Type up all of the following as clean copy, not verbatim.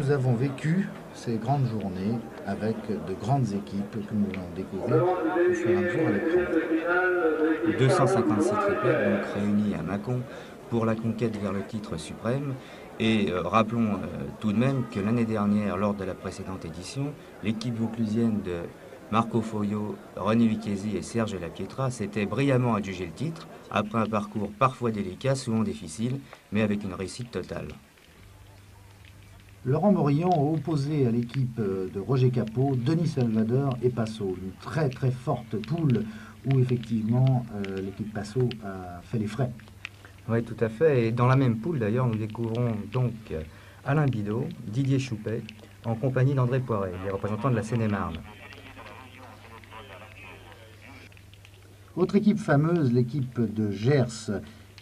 nous avons vécu ces grandes journées avec de grandes équipes que nous allons découvrir au fur et à mesure à l'écran. 256 triplettes donc réunis à Mâcon pour la conquête vers le titre suprême. Et rappelons tout de même que l'année dernière, lors de la précédente édition, l'équipe vauclusienne de Marco Foglio, René Lucchesi et Serge Lapietra s'était brillamment adjugé le titre, après un parcours parfois délicat, souvent difficile, mais avec une réussite totale. Laurent Morillon a opposé à l'équipe de Roger Capot, Denis Salvador et Passot. Une très très forte poule où effectivement l'équipe Passot a fait les frais. Oui, tout à fait. Et dans la même poule, d'ailleurs, nous découvrons donc Alain Bidot, Didier Choupet, en compagnie d'André Poiret, les représentants de la Seine-et-Marne. Autre équipe fameuse, l'équipe de Gers,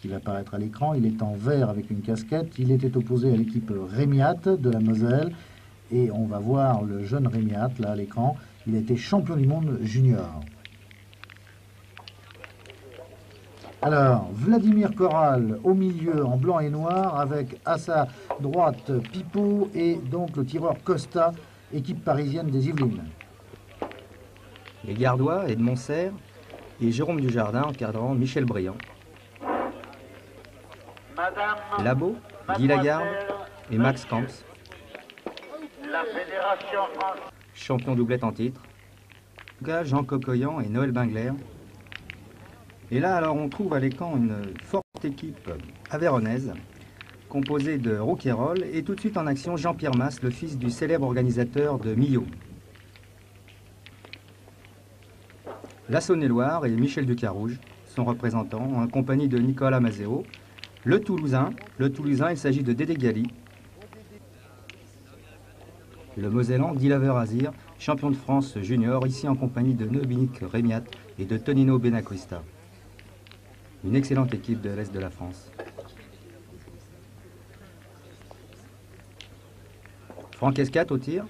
qui va apparaître à l'écran. Il est en vert avec une casquette. Il était opposé à l'équipe Rémiat de la Moselle. Et on va voir le jeune Rémiat, là, à l'écran. Il a été champion du monde junior. Alors, Vladimir Corral au milieu en blanc et noir avec à sa droite Pipo et donc le tireur Costa, équipe parisienne des Yvelines. Les Gardois, Edmond Serre et Jérôme Dujardin encadrant Michel Briand. Labo, Guy Lagarde et Max Camps. Champion doublette en titre. Jean Cocoyan et Noël Bingler. Et là, alors, on trouve à l'écran une forte équipe aveyronnaise, composée de Rouquayrol, et tout de suite en action Jean-Pierre Masse, le fils du célèbre organisateur de Millau. La Saône-et-Loire et Michel Ducarouge sont représentants, en compagnie de Nicolas Mazéo. Le Toulousain, il s'agit de Dédé Gali. Le Mosellan, Dilaver Azir, champion de France junior, ici en compagnie de Nobinic Rémiat et de Tonino Benacquista. Une excellente équipe de l'Est de la France. Franck Escat au tir,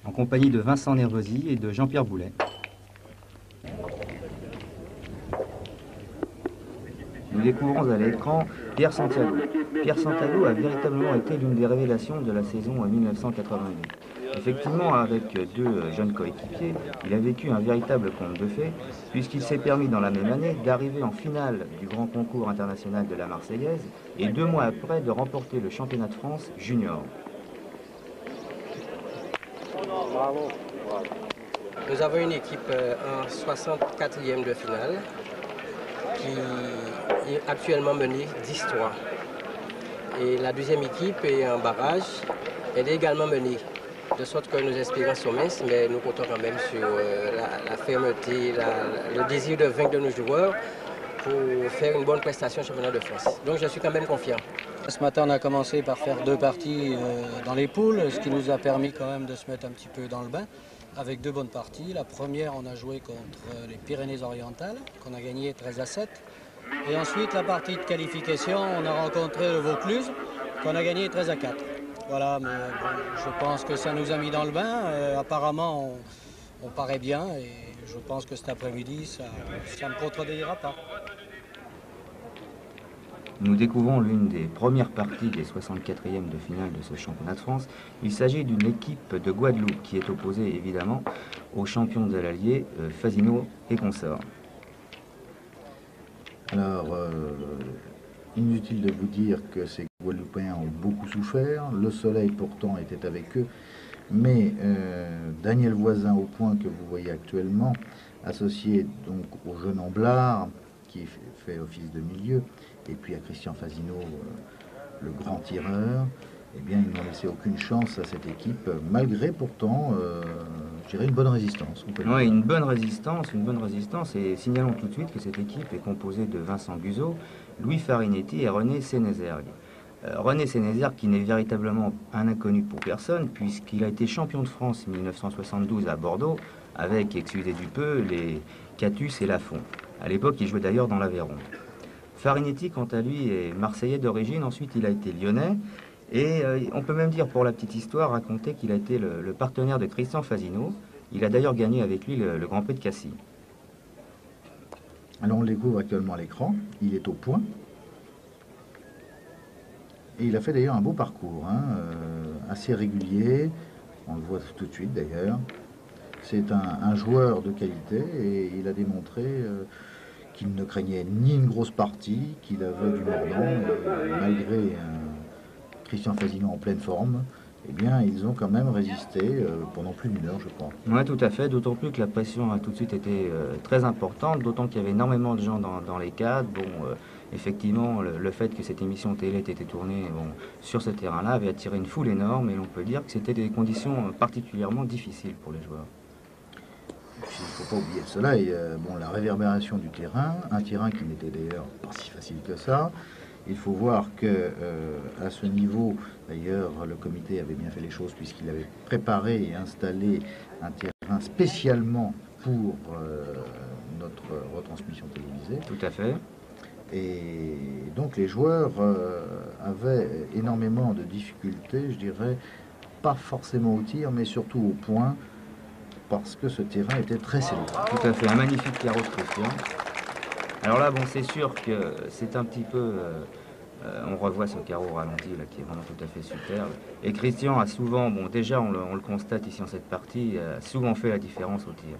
en compagnie de Vincent Nervosi et de Jean-Pierre Boulet. Nous découvrons à l'écran Pierre Santiago. Pierre Santiago a véritablement été l'une des révélations de la saison 1988. Effectivement, avec deux jeunes coéquipiers, il a vécu un véritable conte de fées, puisqu'il s'est permis dans la même année d'arriver en finale du grand concours international de la Marseillaise et 2 mois après de remporter le championnat de France junior. Bravo. Nous avons une équipe en 64e de finale qui est actuellement menée 10-3. Et la deuxième équipe est en barrage, elle est également menée. De sorte que nos espérances sont minces, mais nous comptons quand même sur la fermeté, le désir de vaincre de nos joueurs pour faire une bonne prestation au championnat de France. Donc je suis quand même confiant. Ce matin, on a commencé par faire 2 parties dans les poules, ce qui nous a permis quand même de se mettre un petit peu dans le bain, avec 2 bonnes parties. La première, on a joué contre les Pyrénées-Orientales, qu'on a gagné 13-7. Et ensuite, la partie de qualification, on a rencontré le Vaucluse, qu'on a gagné 13-4. Voilà, mais bon, je pense que ça nous a mis dans le bain. Apparemment, on paraît bien et je pense que cet après-midi, ça ne contredira pas. Nous découvrons l'une des premières parties des 64e de finale de ce championnat de France. Il s'agit d'une équipe de Guadeloupe qui est opposée évidemment aux champions de l'Allier, Fasino et consorts. Alors, inutile de vous dire que ces Guadeloupéens ont beaucoup souffert. Le soleil pourtant était avec eux. Mais Daniel Voisin au point que vous voyez actuellement, associé donc au jeune Amblard, qui fait office de milieu, et puis à Christian Fasino, le grand tireur, eh bien, ils n'ont laissé aucune chance à cette équipe, malgré pourtant, je dirais, une bonne résistance. Oui, une bonne résistance, et signalons tout de suite que cette équipe est composée de Vincent Guzot, Louis Farinetti et René Sénézergue. René Sénézergue qui n'est véritablement un inconnu pour personne, puisqu'il a été champion de France en 1972 à Bordeaux, avec, excusez du peu, les Catus et Lafont. À l'époque, il jouait d'ailleurs dans l'Aveyron. Farinetti, quant à lui, est marseillais d'origine, ensuite il a été lyonnais, et on peut même dire, pour la petite histoire, raconter qu'il a été le partenaire de Christian Fasino. Il a d'ailleurs gagné avec lui le Grand Prix de Cassis. Alors on le découvre actuellement à l'écran, il est au point. Et il a fait d'ailleurs un beau parcours, hein, assez régulier, on le voit tout de suite d'ailleurs. C'est un joueur de qualité et il a démontré qu'il ne craignait ni une grosse partie, qu'il avait du mordant, malgré Christian Fasignon en pleine forme. Eh bien, ils ont quand même résisté pendant plus d'une heure, je crois. Oui, tout à fait, d'autant plus que la pression a tout de suite été très importante, d'autant qu'il y avait énormément de gens dans les cadres. Bon, effectivement, le fait que cette émission télé ait été tournée sur ce terrain-là avait attiré une foule énorme, et l'on peut dire que c'était des conditions particulièrement difficiles pour les joueurs. Il ne faut pas oublier cela, et, la réverbération du terrain, un terrain qui n'était d'ailleurs pas si facile que ça. Il faut voir que à ce niveau, d'ailleurs, le comité avait bien fait les choses puisqu'il avait préparé et installé un terrain spécialement pour notre retransmission télévisée. Tout à fait. Et donc les joueurs avaient énormément de difficultés, je dirais, pas forcément au tir, mais surtout au point, parce que ce terrain était très serré. Tout à fait, un magnifique carreau de Christian. Alors là, bon, c'est sûr que c'est un petit peu... on revoit ce carreau ralenti là, qui est vraiment tout à fait superbe. Et Christian a souvent, bon déjà on le constate ici en cette partie, a souvent fait la différence au tir.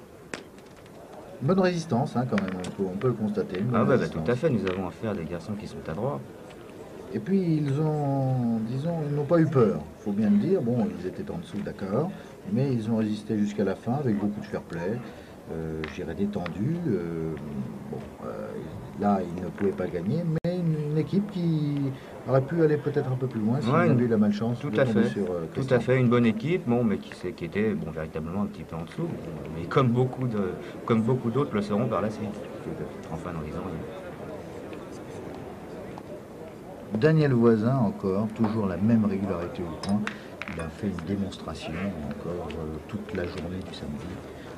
Bonne résistance hein, quand même, on peut le constater. Ah bah, tout à fait, nous avons affaire à des garçons qui sont adroits. Et puis ils ont, disons, ils n'ont pas eu peur, il faut bien le dire. Bon, ils étaient en dessous, d'accord, mais ils ont résisté jusqu'à la fin avec beaucoup de fair play. Je dirais détendu. Là, ils ne pouvaient pas gagner, mais une équipe qui aurait pu aller peut-être un peu plus loin si on avait eu la malchance tout de à tomber fait, sur tout à fait, une bonne équipe, bon, mais qui était véritablement un petit peu en dessous, mais comme beaucoup d'autres le seront par la suite. Enfin, dans les ans. Daniel Voisin encore, toujours la même régularité au point. Il a fait une démonstration encore toute la journée du samedi,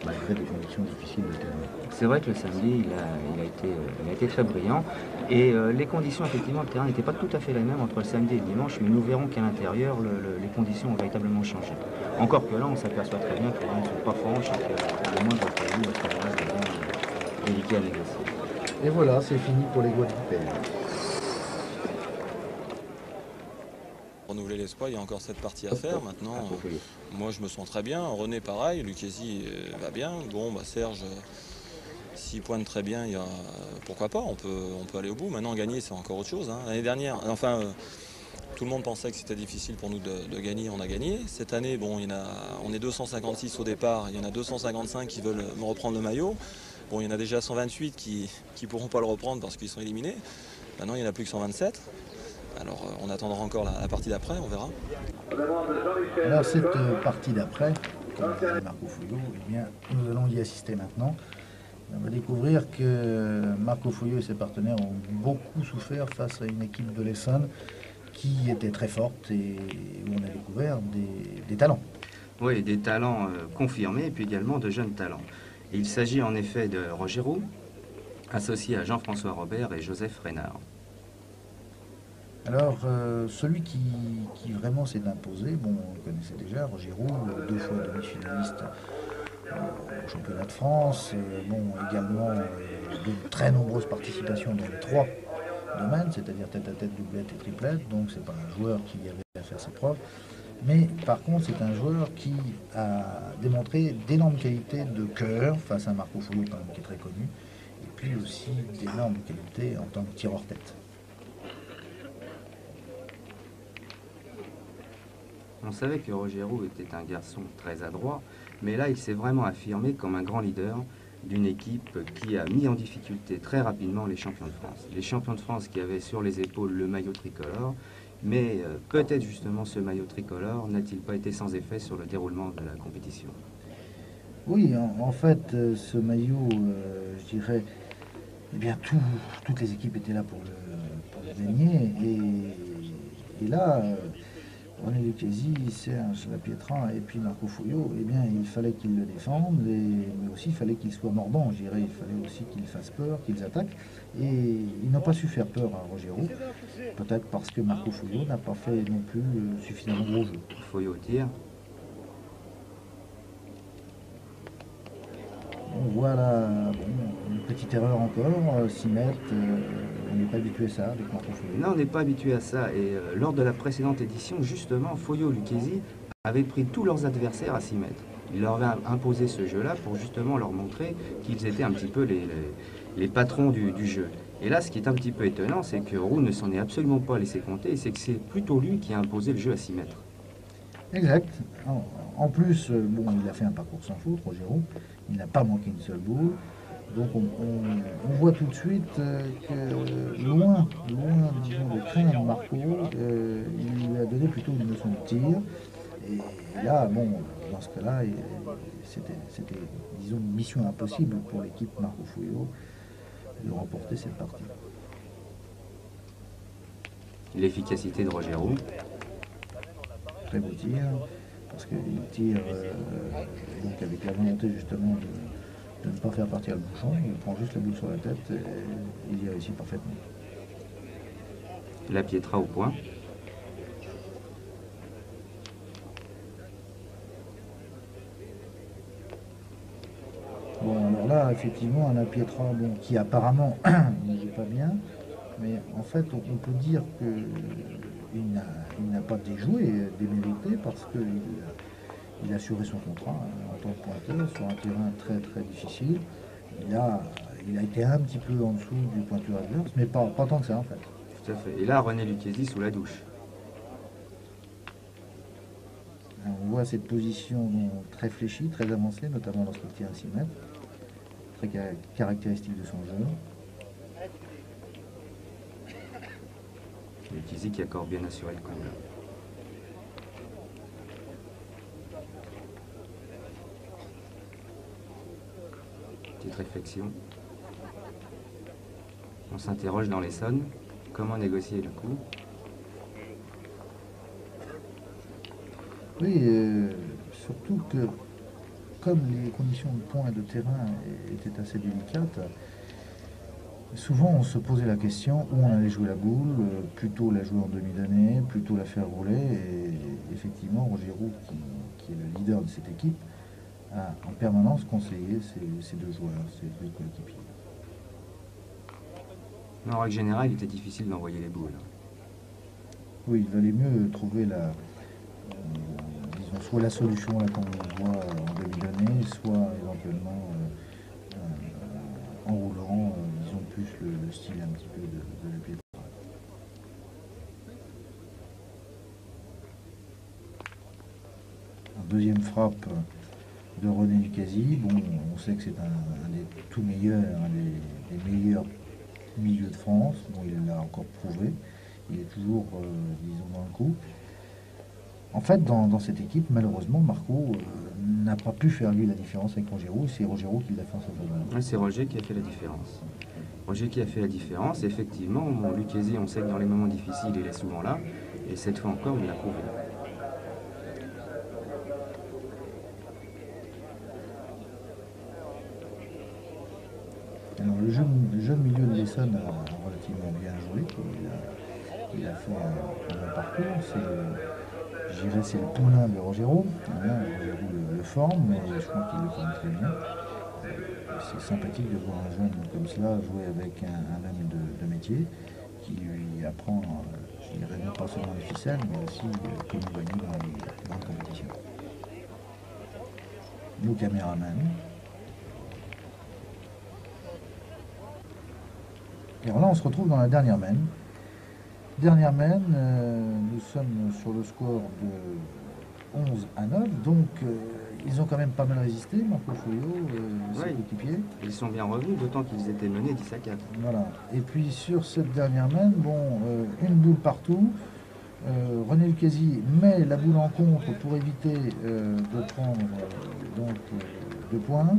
malgré des conditions difficiles de terrain. C'est vrai que le samedi, il a été très brillant. Et les conditions, effectivement, le terrain n'était pas tout à fait les mêmes entre le samedi et le dimanche, mais nous verrons qu'à l'intérieur, les conditions ont véritablement changé. Encore que là, on s'aperçoit très bien que les rangs ne sont pas franches et que le moindre caillou à ce moment-là devient délicat à négocier. Et voilà, c'est fini pour les Guadeloupéens. Renouveler l'espoir, il y a encore cette partie à faire. Maintenant, moi je me sens très bien. René pareil, Lucchesi va bien. Bon, Serge, s'il pointe très bien, pourquoi pas, on peut aller au bout. Maintenant, gagner, c'est encore autre chose. Hein. L'année dernière, tout le monde pensait que c'était difficile pour nous de gagner, on a gagné. Cette année, bon, on est 256 au départ, il y en a 255 qui veulent me reprendre le maillot. Bon, il y en a déjà 128 qui ne pourront pas le reprendre parce qu'ils sont éliminés. Maintenant, il n'y en a plus que 127. Alors on attendra encore la partie d'après, on verra. Alors cette partie d'après, comme disait Marco Fouillot, eh bien, nous allons y assister maintenant. On va découvrir que Marco Fouillot et ses partenaires ont beaucoup souffert face à une équipe de l'Essonne qui était très forte et où on a découvert des talents. Oui, des talents confirmés et puis également de jeunes talents. Et il s'agit en effet de Roger Roux, associé à Jean-François Robert et Joseph Reynard. Alors, celui qui vraiment s'est imposé, bon, on le connaissait déjà, Roger Roux, 2 fois demi-finaliste au championnat de France, également de très nombreuses participations dans les 3 domaines, c'est-à-dire tête-à-tête, doublette et triplette, donc c'est pas un joueur qui avait à faire ses preuves, mais par contre c'est un joueur qui a démontré d'énormes qualités de cœur face à Marco Fouillot, quand même, qui est très connu, et puis aussi d'énormes qualités en tant que tireur-tête. On savait que Roger Roux était un garçon très adroit, mais là il s'est vraiment affirmé comme un grand leader d'une équipe qui a mis en difficulté très rapidement les champions de France. Les champions de France qui avaient sur les épaules le maillot tricolore, mais peut-être justement ce maillot tricolore n'a-t-il pas été sans effet sur le déroulement de la compétition? Oui, en fait, ce maillot, je dirais, eh bien toutes les équipes étaient là pour le gagner, et là... René Lucchesi, Serge Lapietrin et puis Marco Fouillot, eh bien, il fallait qu'ils le défendent, mais aussi il fallait qu'ils soient mordants, je dirais. Il fallait aussi qu'ils fassent peur, qu'ils attaquent. Et ils n'ont pas su faire peur à Roger Roux, peut-être parce que Marco Fouillot n'a pas fait non plus suffisamment gros jeu. Fouillot tire. Bon, voilà, une petite erreur encore, 6 mètres, On n'est pas habitué à ça avec Marco Foyot. Non, on n'est pas habitué à ça. Et lors de la précédente édition, justement, Foyot et Lucchesi avaient pris tous leurs adversaires à 6 mètres. Ils leur avaient imposé ce jeu-là pour justement leur montrer qu'ils étaient un petit peu les patrons du jeu. Et là, ce qui est un petit peu étonnant, c'est que Roux ne s'en est absolument pas laissé compter, et c'est que c'est plutôt lui qui a imposé le jeu à 6 mètres. Exact. En plus, bon, il a fait un parcours sans faute, Roger Roux. Il n'a pas manqué une seule boule. Donc on voit tout de suite que loin disons, de craindre Marco, il lui a donné plutôt une leçon de tir. Et là, bon, dans ce cas-là, c'était, disons, une mission impossible pour l'équipe Marco Foyot de remporter cette partie. L'efficacité de Roger Roux. Très beau tir, parce qu'il tire donc avec la volonté justement de ne pas faire partir le bouchon. Il prend juste la boule sur la tête et il y réussit parfaitement. La Pietra au point. Bon, alors là, effectivement, un Pietra bon, qui apparemment ne joue pas bien, mais en fait, on peut dire qu'il n'a pas déjoué, démérité, parce qu'il a assuré son contrat en tant que pointeur sur un terrain très très difficile. Il a été un petit peu en dessous du pointeur adverse, mais pas tant que ça en fait. Tout à fait. Et là, René Lucchesi sous la douche. On voit cette position très fléchie, très avancée, notamment lorsqu'il tire à 6 mètres. Très caractéristique de son jeu. Lucchesi qui a encore bien assuré le coup. Là. Petite réflexion. On s'interroge dans l'Essonne. Comment négocier le coup? Oui, surtout que comme les conditions de point et de terrain étaient assez délicates, souvent on se posait la question où on allait jouer la boule, plutôt la jouer en demi-donnée, plutôt la faire rouler. Et effectivement, Roger Roux, qui est le leader de cette équipe, a en permanence conseillé ces deux joueurs, ces deux coéquipiers. En règle générale, il était difficile d'envoyer les boules. Oui, il valait mieux trouver disons, soit la solution là qu'on voit en demi-donnée, soit éventuellement en roulant, disons plus le style un petit peu de la Pietra. Deuxième frappe de René Lucchesi. Bon, on sait que c'est un des tout meilleurs, un des meilleurs milieux de France. Bon, il l'a encore prouvé. Il est toujours, disons, dans le coup. En fait, dans cette équipe, malheureusement, Marco n'a pas pu faire lui la différence avec Roger Roux. C'est Roger Roux qui l'a fait en sa faveur. C'est Roger qui a fait la différence. Roger qui a fait la différence. Effectivement, Lucchesi, on sait que dans les moments difficiles, il est souvent là. Et cette fois encore, il l'a prouvé. Alors, le jeune milieu de l'Essonne a relativement bien joué. Il a fait un bon parcours. Je dirais c'est le poulain de Roger Roux. Roger Roux le forme, mais je crois qu'il le forme très bien. C'est sympathique de voir un jeune comme cela jouer avec un homme de métier qui lui apprend, je dirais, non pas seulement les ficelles, mais aussi comment gagner dans les grandes compétitions. Nos caméramans. Et alors là, on se retrouve dans la dernière main. Dernière main, nous sommes sur le score de 11-9, donc ils ont quand même pas mal résisté, Marco Foyot, ses coéquipiers. Ils sont bien revenus, d'autant qu'ils étaient menés 10-4. Voilà. Et puis sur cette dernière main, bon, une boule partout. René Lucchesi met la boule en contre pour éviter de prendre donc 2 points.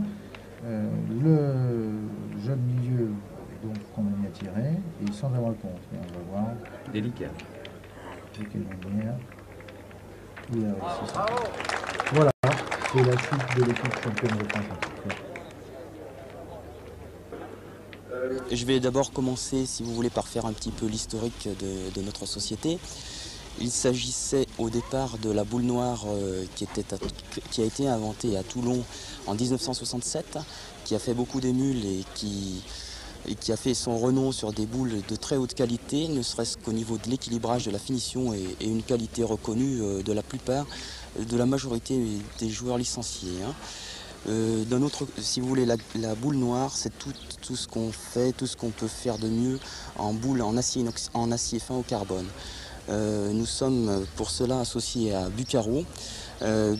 Le jeune milieu donc condamné à tirer, et sans avoir le contre. Et on va voir. Délicat. De quelle manière il a réussi ça. Voilà, c'est la suite de l'équipe championne de France. Je vais d'abord commencer, si vous voulez, par faire un petit peu l'historique de notre société. Il s'agissait au départ de la boule noire qui a été inventée à Toulon en 1967, qui a fait beaucoup d'émules et qui et qui a fait son renom sur des boules de très haute qualité, ne serait-ce qu'au niveau de l'équilibrage, de la finition et une qualité reconnue de la plupart, de la majorité des joueurs licenciés. D'un autre, si vous voulez, la boule noire, c'est tout ce qu'on fait, tout ce qu'on peut faire de mieux en boule en acier fin au carbone. Nous sommes pour cela associés à Bucaro.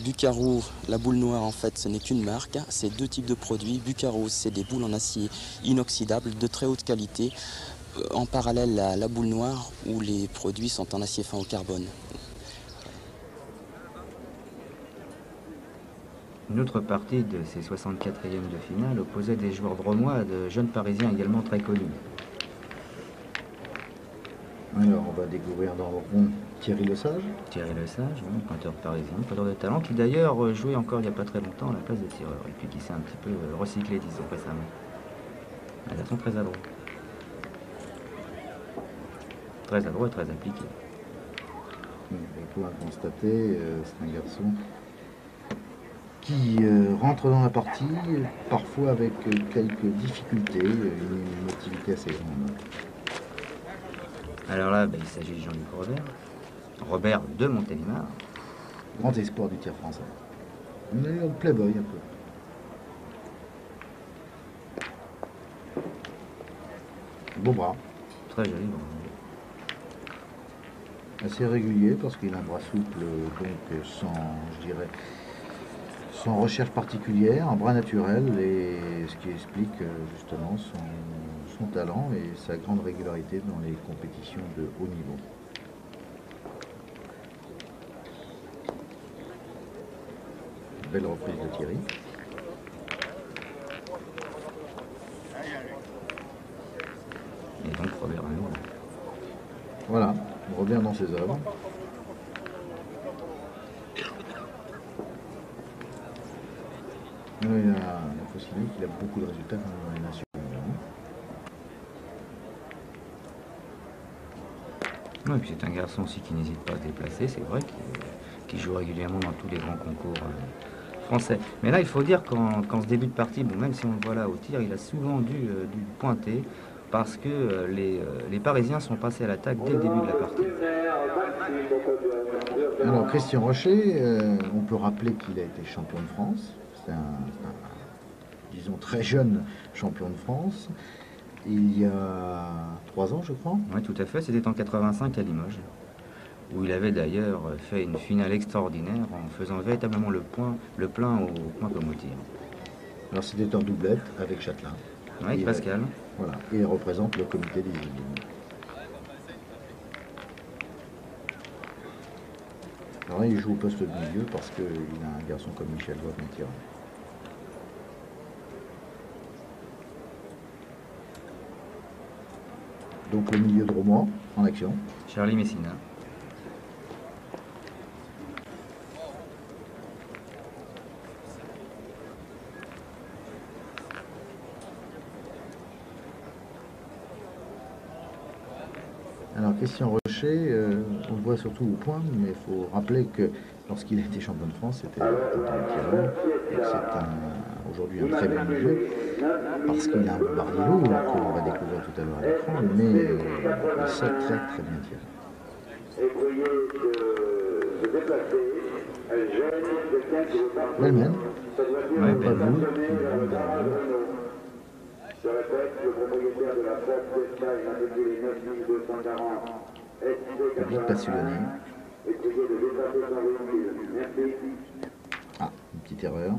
Bucaro, la boule noire, en fait, ce n'est qu'une marque. C'est deux types de produits. Bucaro, c'est des boules en acier inoxydable de très haute qualité. En parallèle à la boule noire, où les produits sont en acier fin au carbone. Une autre partie de ces 64e de finale opposait des joueurs dromois à de jeunes Parisiens également très connus. Alors, on va découvrir dans le rond Thierry Lesage. Thierry Lesage, pointeur parisien, pointeur de talent, qui d'ailleurs jouait encore il n'y a pas très longtemps à la place de tireur, et puis qui s'est un petit peu recyclé, disons, récemment. Un garçon très adroit. Très adroit et très appliqué. On peut constater, c'est un garçon qui rentre dans la partie, parfois avec quelques difficultés, une émotivité assez grande. Alors là, il s'agit de Jean-Luc Robert. Robert de Montélimar. Grand espoir du tir français. On a eu un playboy un peu. Beau bras. Très joli bras. Assez régulier parce qu'il a un bras souple, donc sans, je dirais, sans recherche particulière, un bras naturel, et ce qui explique justement son talent et sa grande régularité dans les compétitions de haut niveau. Belle reprise de Thierry. Et donc Robert à nous. Voilà, Robert dans ses œuvres. Il faut signaler qu'il a beaucoup de résultats dans les nations. Oui, et puis c'est un garçon aussi qui n'hésite pas à se déplacer, c'est vrai, qui joue régulièrement dans tous les grands concours français. Mais là, il faut dire qu'en ce début de partie, même si on le voit là au tir, il a souvent dû pointer parce que les Parisiens sont passés à l'attaque dès le début de la partie. Alors, Christian Rocher, on peut rappeler qu'il a été champion de France. C'est un, disons, très jeune champion de France. Il y a 3 ans, je crois. Oui, tout à fait. C'était en 85 à Limoges, où il avait d'ailleurs fait une finale extraordinaire en faisant véritablement le plein au point comme au tir. Alors, c'était en doublette avec Châtelain. Oui, avec Pascal. Voilà, et il représente le comité des îles. Alors là, il joue au poste de milieu parce qu'il a un garçon comme Michel Voigt qui tire. Donc le milieu dromois en action. Charlie Messina. Alors Christian Rocher, on le voit surtout au point, mais il faut rappeler que lorsqu'il a été champion de France, c'était un tireur, et que c'est aujourd'hui un très bon milieu, parce qu'il a un bombardier lourd qu'on va découvrir tout à l'heure à l'écran, mais il sait très très bien tirer. Belmen, Ouais, Belmen. Je répète, le propriétaire de la porte d'Espagne, intitulée 9240, public passionné. et prié de dépasser son véhicule. Merci. Ah, une petite erreur.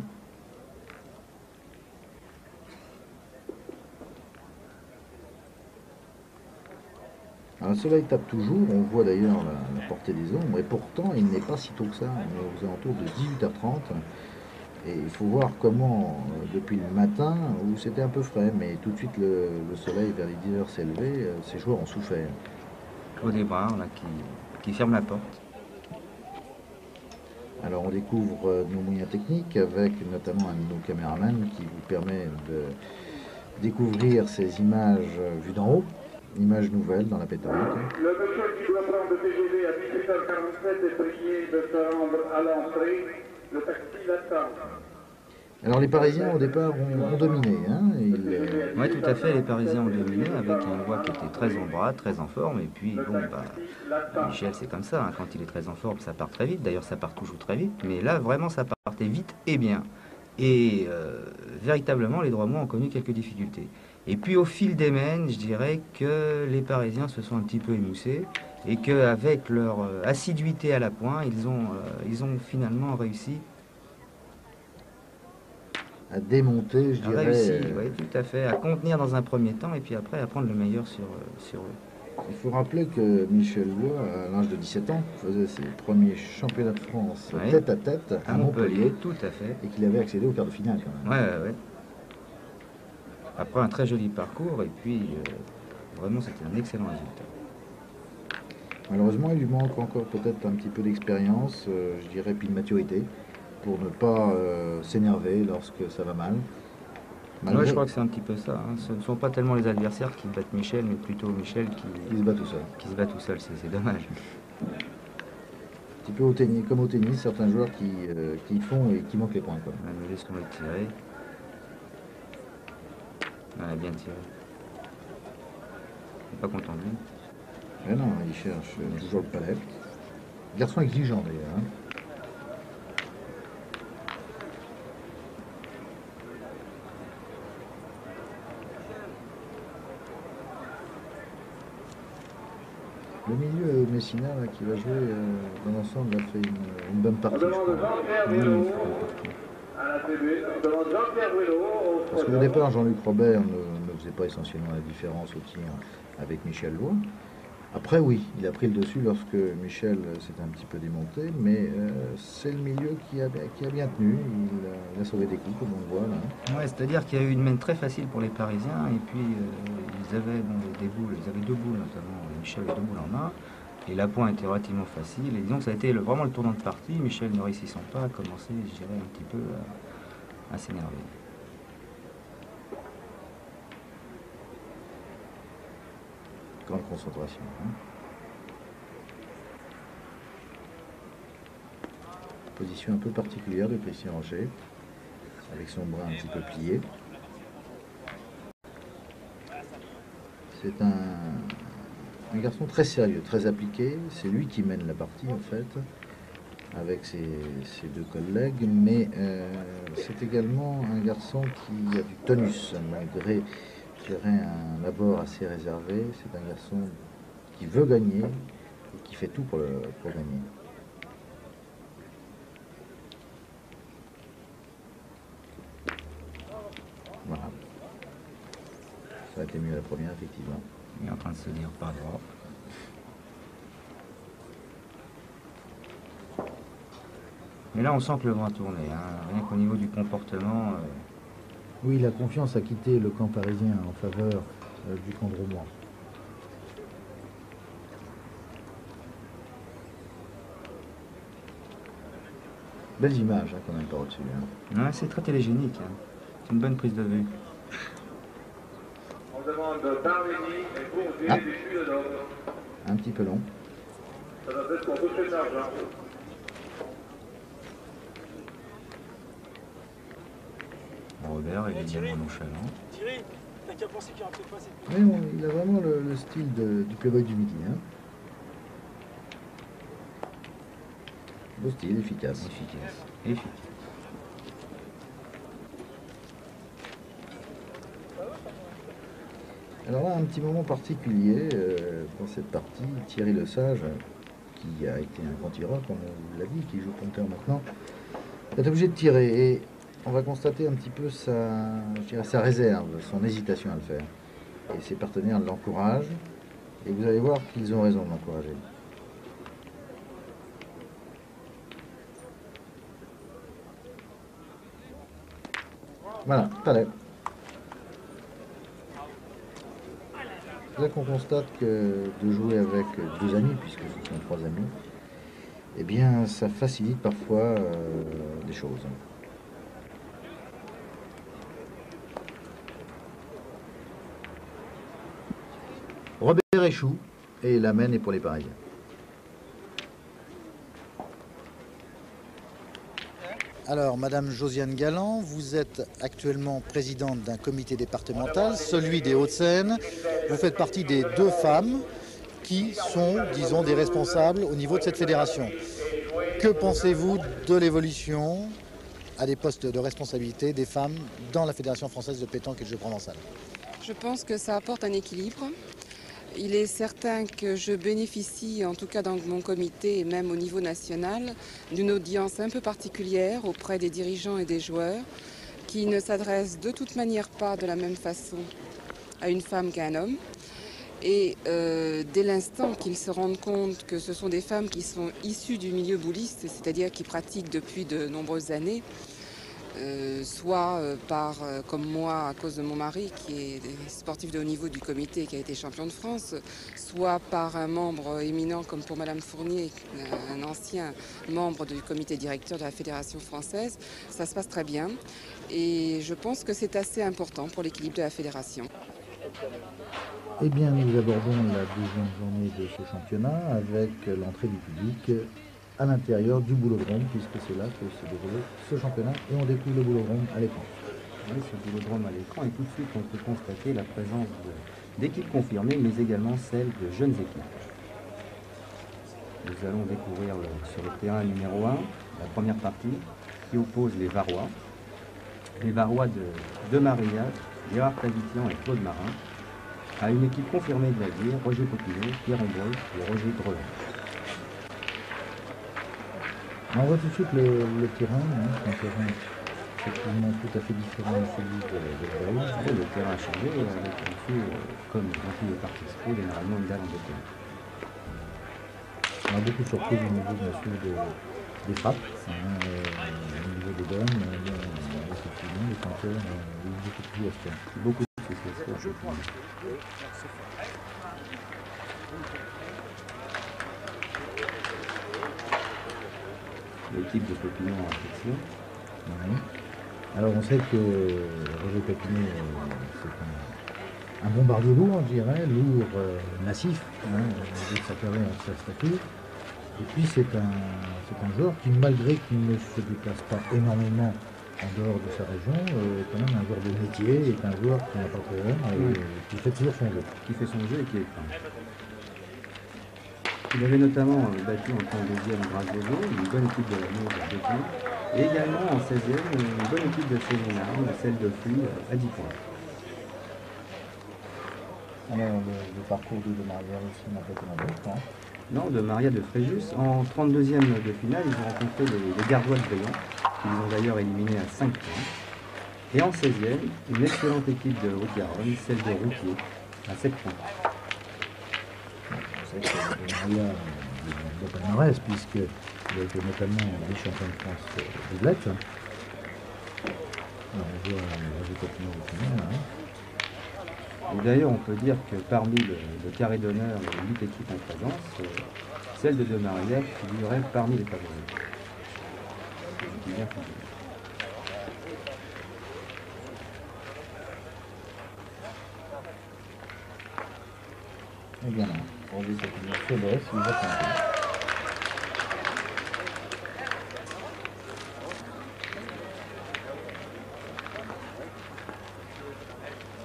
Alors, le soleil tape toujours, on voit d'ailleurs la portée des ombres, et pourtant il n'est pas si tôt que ça, on est aux alentours de 18h30. Et il faut voir comment, depuis le matin, où c'était un peu frais, mais tout de suite le soleil vers les 10h s'est levé, ces joueurs ont souffert. Claude Hébrard, là, qui ferme la porte. Alors on découvre nos moyens techniques avec notamment un de nos caméramans qui vous permet de découvrir ces images vues d'en haut, images nouvelles dans la pétanque. Le monsieur qui doit prendre le TGV à 18h47 est prié de se rendre à l'entrée. Le taxi l'attend. Alors les Parisiens au départ ont dominé. Hein, Oui, tout à fait, les Parisiens ont dominé avec un Lois qui était très en bras, très en forme. Et puis, bon, Michel, c'est comme ça. Hein, quand il est très en forme, ça part très vite. D'ailleurs, ça part toujours très vite. Mais là, vraiment, ça partait vite et bien. Et véritablement, les Dromois ont connu quelques difficultés. Et puis, au fil des mènes, je dirais que les Parisiens se sont un petit peu émoussés. Et qu'avec leur assiduité à la pointe, ils ont finalement réussi à démonter, je dirais. Réussi, oui, tout à fait, à contenir dans un premier temps et puis après à prendre le meilleur sur eux. Il faut rappeler que Michel Lois, à l'âge de 17 ans, faisait ses premiers championnats de France tête à tête à Montpellier, tout à fait. Et qu'il avait accédé au quart de finale quand même. Ouais. Après un très joli parcours et puis vraiment c'était un excellent résultat. Malheureusement, il lui manque encore peut-être un petit peu d'expérience, je dirais, puis de maturité, pour ne pas s'énerver lorsque ça va mal. Moi, je crois que c'est un petit peu ça. Hein. Ce ne sont pas tellement les adversaires qui battent Michel, mais plutôt Michel qui se bat tout seul. Qui se bat tout seul, c'est dommage. Un petit peu au tennis, comme au tennis, certains joueurs qui font et qui manquent les points. Quoi. Nous laissons le tirer. On a bien tiré. Il n'est pas content de lui. Mais non, il cherche toujours le palais. Garçon exigeant d'ailleurs. Hein. Le milieu Messina là, qui va jouer dans l'ensemble a fait une bonne partie. Je crois. Parce qu'au départ, Jean-Luc Robert ne faisait pas essentiellement la différence au tir avec Michel Lois. Après, oui, il a pris le dessus lorsque Michel s'est un petit peu démonté, mais c'est le milieu qui a bien tenu. Il a sauvé des coups, comme on le voit là. Ouais, c'est-à-dire qu'il y a eu une mène très facile pour les Parisiens, et puis ils avaient des boules, ils avaient deux boules notamment, Michel avait deux boules en main, et la pointe était relativement facile, et disons que ça a été vraiment le tournant de partie. Michel, ne réussissant pas, a commencé, je dirais, un petit peu à s'énerver. Grande concentration. Hein. Position un peu particulière de Christian Rocher, avec son bras un petit peu plié. C'est un garçon très sérieux, très appliqué. C'est lui qui mène la partie en fait, avec ses deux collègues, mais c'est également un garçon qui a du tonus, malgré un abord assez réservé. C'est un garçon qui veut gagner et qui fait tout pour gagner. Voilà. Ça a été mieux la première, effectivement. Il est en train de se dire pas droit. Mais là, on sent que le vent a tourné, hein. Rien qu'au niveau du comportement. Oui, la confiance a quitté le camp parisien en faveur du camp dromois. Belles images qu'on a par au-dessus. Hein. Ouais, c'est très télégénique. Hein. C'est une bonne prise de vue. On demande Barlini et Bourdieu du Sud-Nord. Un petit peu long. Ça doit être pour toucher d'argent. Robert, évidemment nonchalant. Thierry, t'as qu'à penser qu'il y aura peut-être pas assez. Mais bon, il a vraiment le style du Playboy du Midi. Hein. Beau style, efficace. Efficace. Alors là, un petit moment particulier dans cette partie, Thierry Lesage, qui a été un grand tireur, comme on l'a dit, qui joue compteur maintenant, est obligé de tirer. Et on va constater un petit peu sa réserve, son hésitation à le faire. Et ses partenaires l'encouragent. Et vous allez voir qu'ils ont raison de l'encourager. Voilà, palais. Là qu'on constate que de jouer avec deux amis, puisque ce sont trois amis, eh bien ça facilite parfois les choses. Robert échoue et la mène est pour les Parisiens. Alors, Madame Josiane Galland, vous êtes actuellement présidente d'un comité départemental, celui des Hauts-de-Seine. Vous faites partie des 2 femmes qui sont, disons, des responsables au niveau de cette fédération. Que pensez-vous de l'évolution à des postes de responsabilité des femmes dans la Fédération française de pétanque et de jeux provençal? Je pense que ça apporte un équilibre. Il est certain que je bénéficie, en tout cas dans mon comité et même au niveau national, d'une audience un peu particulière auprès des dirigeants et des joueurs qui ne s'adressent de toute manière pas de la même façon à une femme qu'à un homme. Et dès l'instant qu'ils se rendent compte que ce sont des femmes qui sont issues du milieu bouliste, c'est-à-dire qui pratiquent depuis de nombreuses années, soit comme moi à cause de mon mari qui est sportif de haut niveau du comité et qui a été champion de France, soit par un membre éminent comme pour Madame Fournier, un ancien membre du comité directeur de la Fédération française, ça se passe très bien et je pense que c'est assez important pour l'équilibre de la fédération. Eh bien, nous abordons la 2e journée de ce championnat avec l'entrée du public à l'intérieur du boulodrome, puisque c'est là que se déroule ce championnat, et on découvre le boulodrome à l'écran. Oui, ce boulodrome à l'écran, et tout de suite on peut constater la présence d'équipes confirmées, mais également celle de jeunes équipes. Nous allons découvrir sur le terrain numéro 1, la première partie, qui oppose les Varois. Les Varois de Maria, Gérard Tavitian et Claude Marin, à une équipe confirmée de l'Allier, Roger Popinot, Pierre Ombreux et Roger Drelin. On voit tout de suite le terrain, un terrain effectivement tout à fait différent de celui de la Valise. Oui, le terrain a changé, avec en dessous, comme dans tous les parties pro, généralement une dalle en béton. On a beaucoup surpris au niveau bien sûr des frappes, au niveau des donnes, effectivement les compteurs, beaucoup plus à ce temps. Beaucoup de succès. L'équipe de Popinot en affection. Oui. Alors on sait que Roger Popinot, c'est un bombardier lourd, je dirais, lourd, massif, de sa carrière, de sa stature. Et puis c'est un joueur qui, malgré qu'il ne se déplace pas énormément en dehors de sa région, est quand même un joueur de métier, est un joueur qui n'a pas de problème, qui fait toujours son jeu. Qui fait son jeu et qui est fin. Il avait notamment battu en 32e Grasse-Vélo, une bonne équipe de la Meuse à 2 points, et également en 16e, une bonne équipe de Sénénarme, celle de Fuy, à 10 points. Alors le parcours de Maria aussi n'a pas été mauvais, Non, de Maria de Fréjus. En 32e de finale, ils ont rencontré les Gardois de Brillant, qui les ont d'ailleurs éliminés à 5 points. Et en 16e, une excellente équipe de Haute-Garonne, celle de Routier, à 7 points. Maria de palmarès, puisqu'il a été notamment vice-champion de France de doublette. On voit Roger Popinot au final. Et d'ailleurs, on peut dire que parmi le carré d'honneur, les 8 équipes en présence, celle de Maria figurait parmi les favoris. Et bien, Roger Popinot se laisse, il va tenter.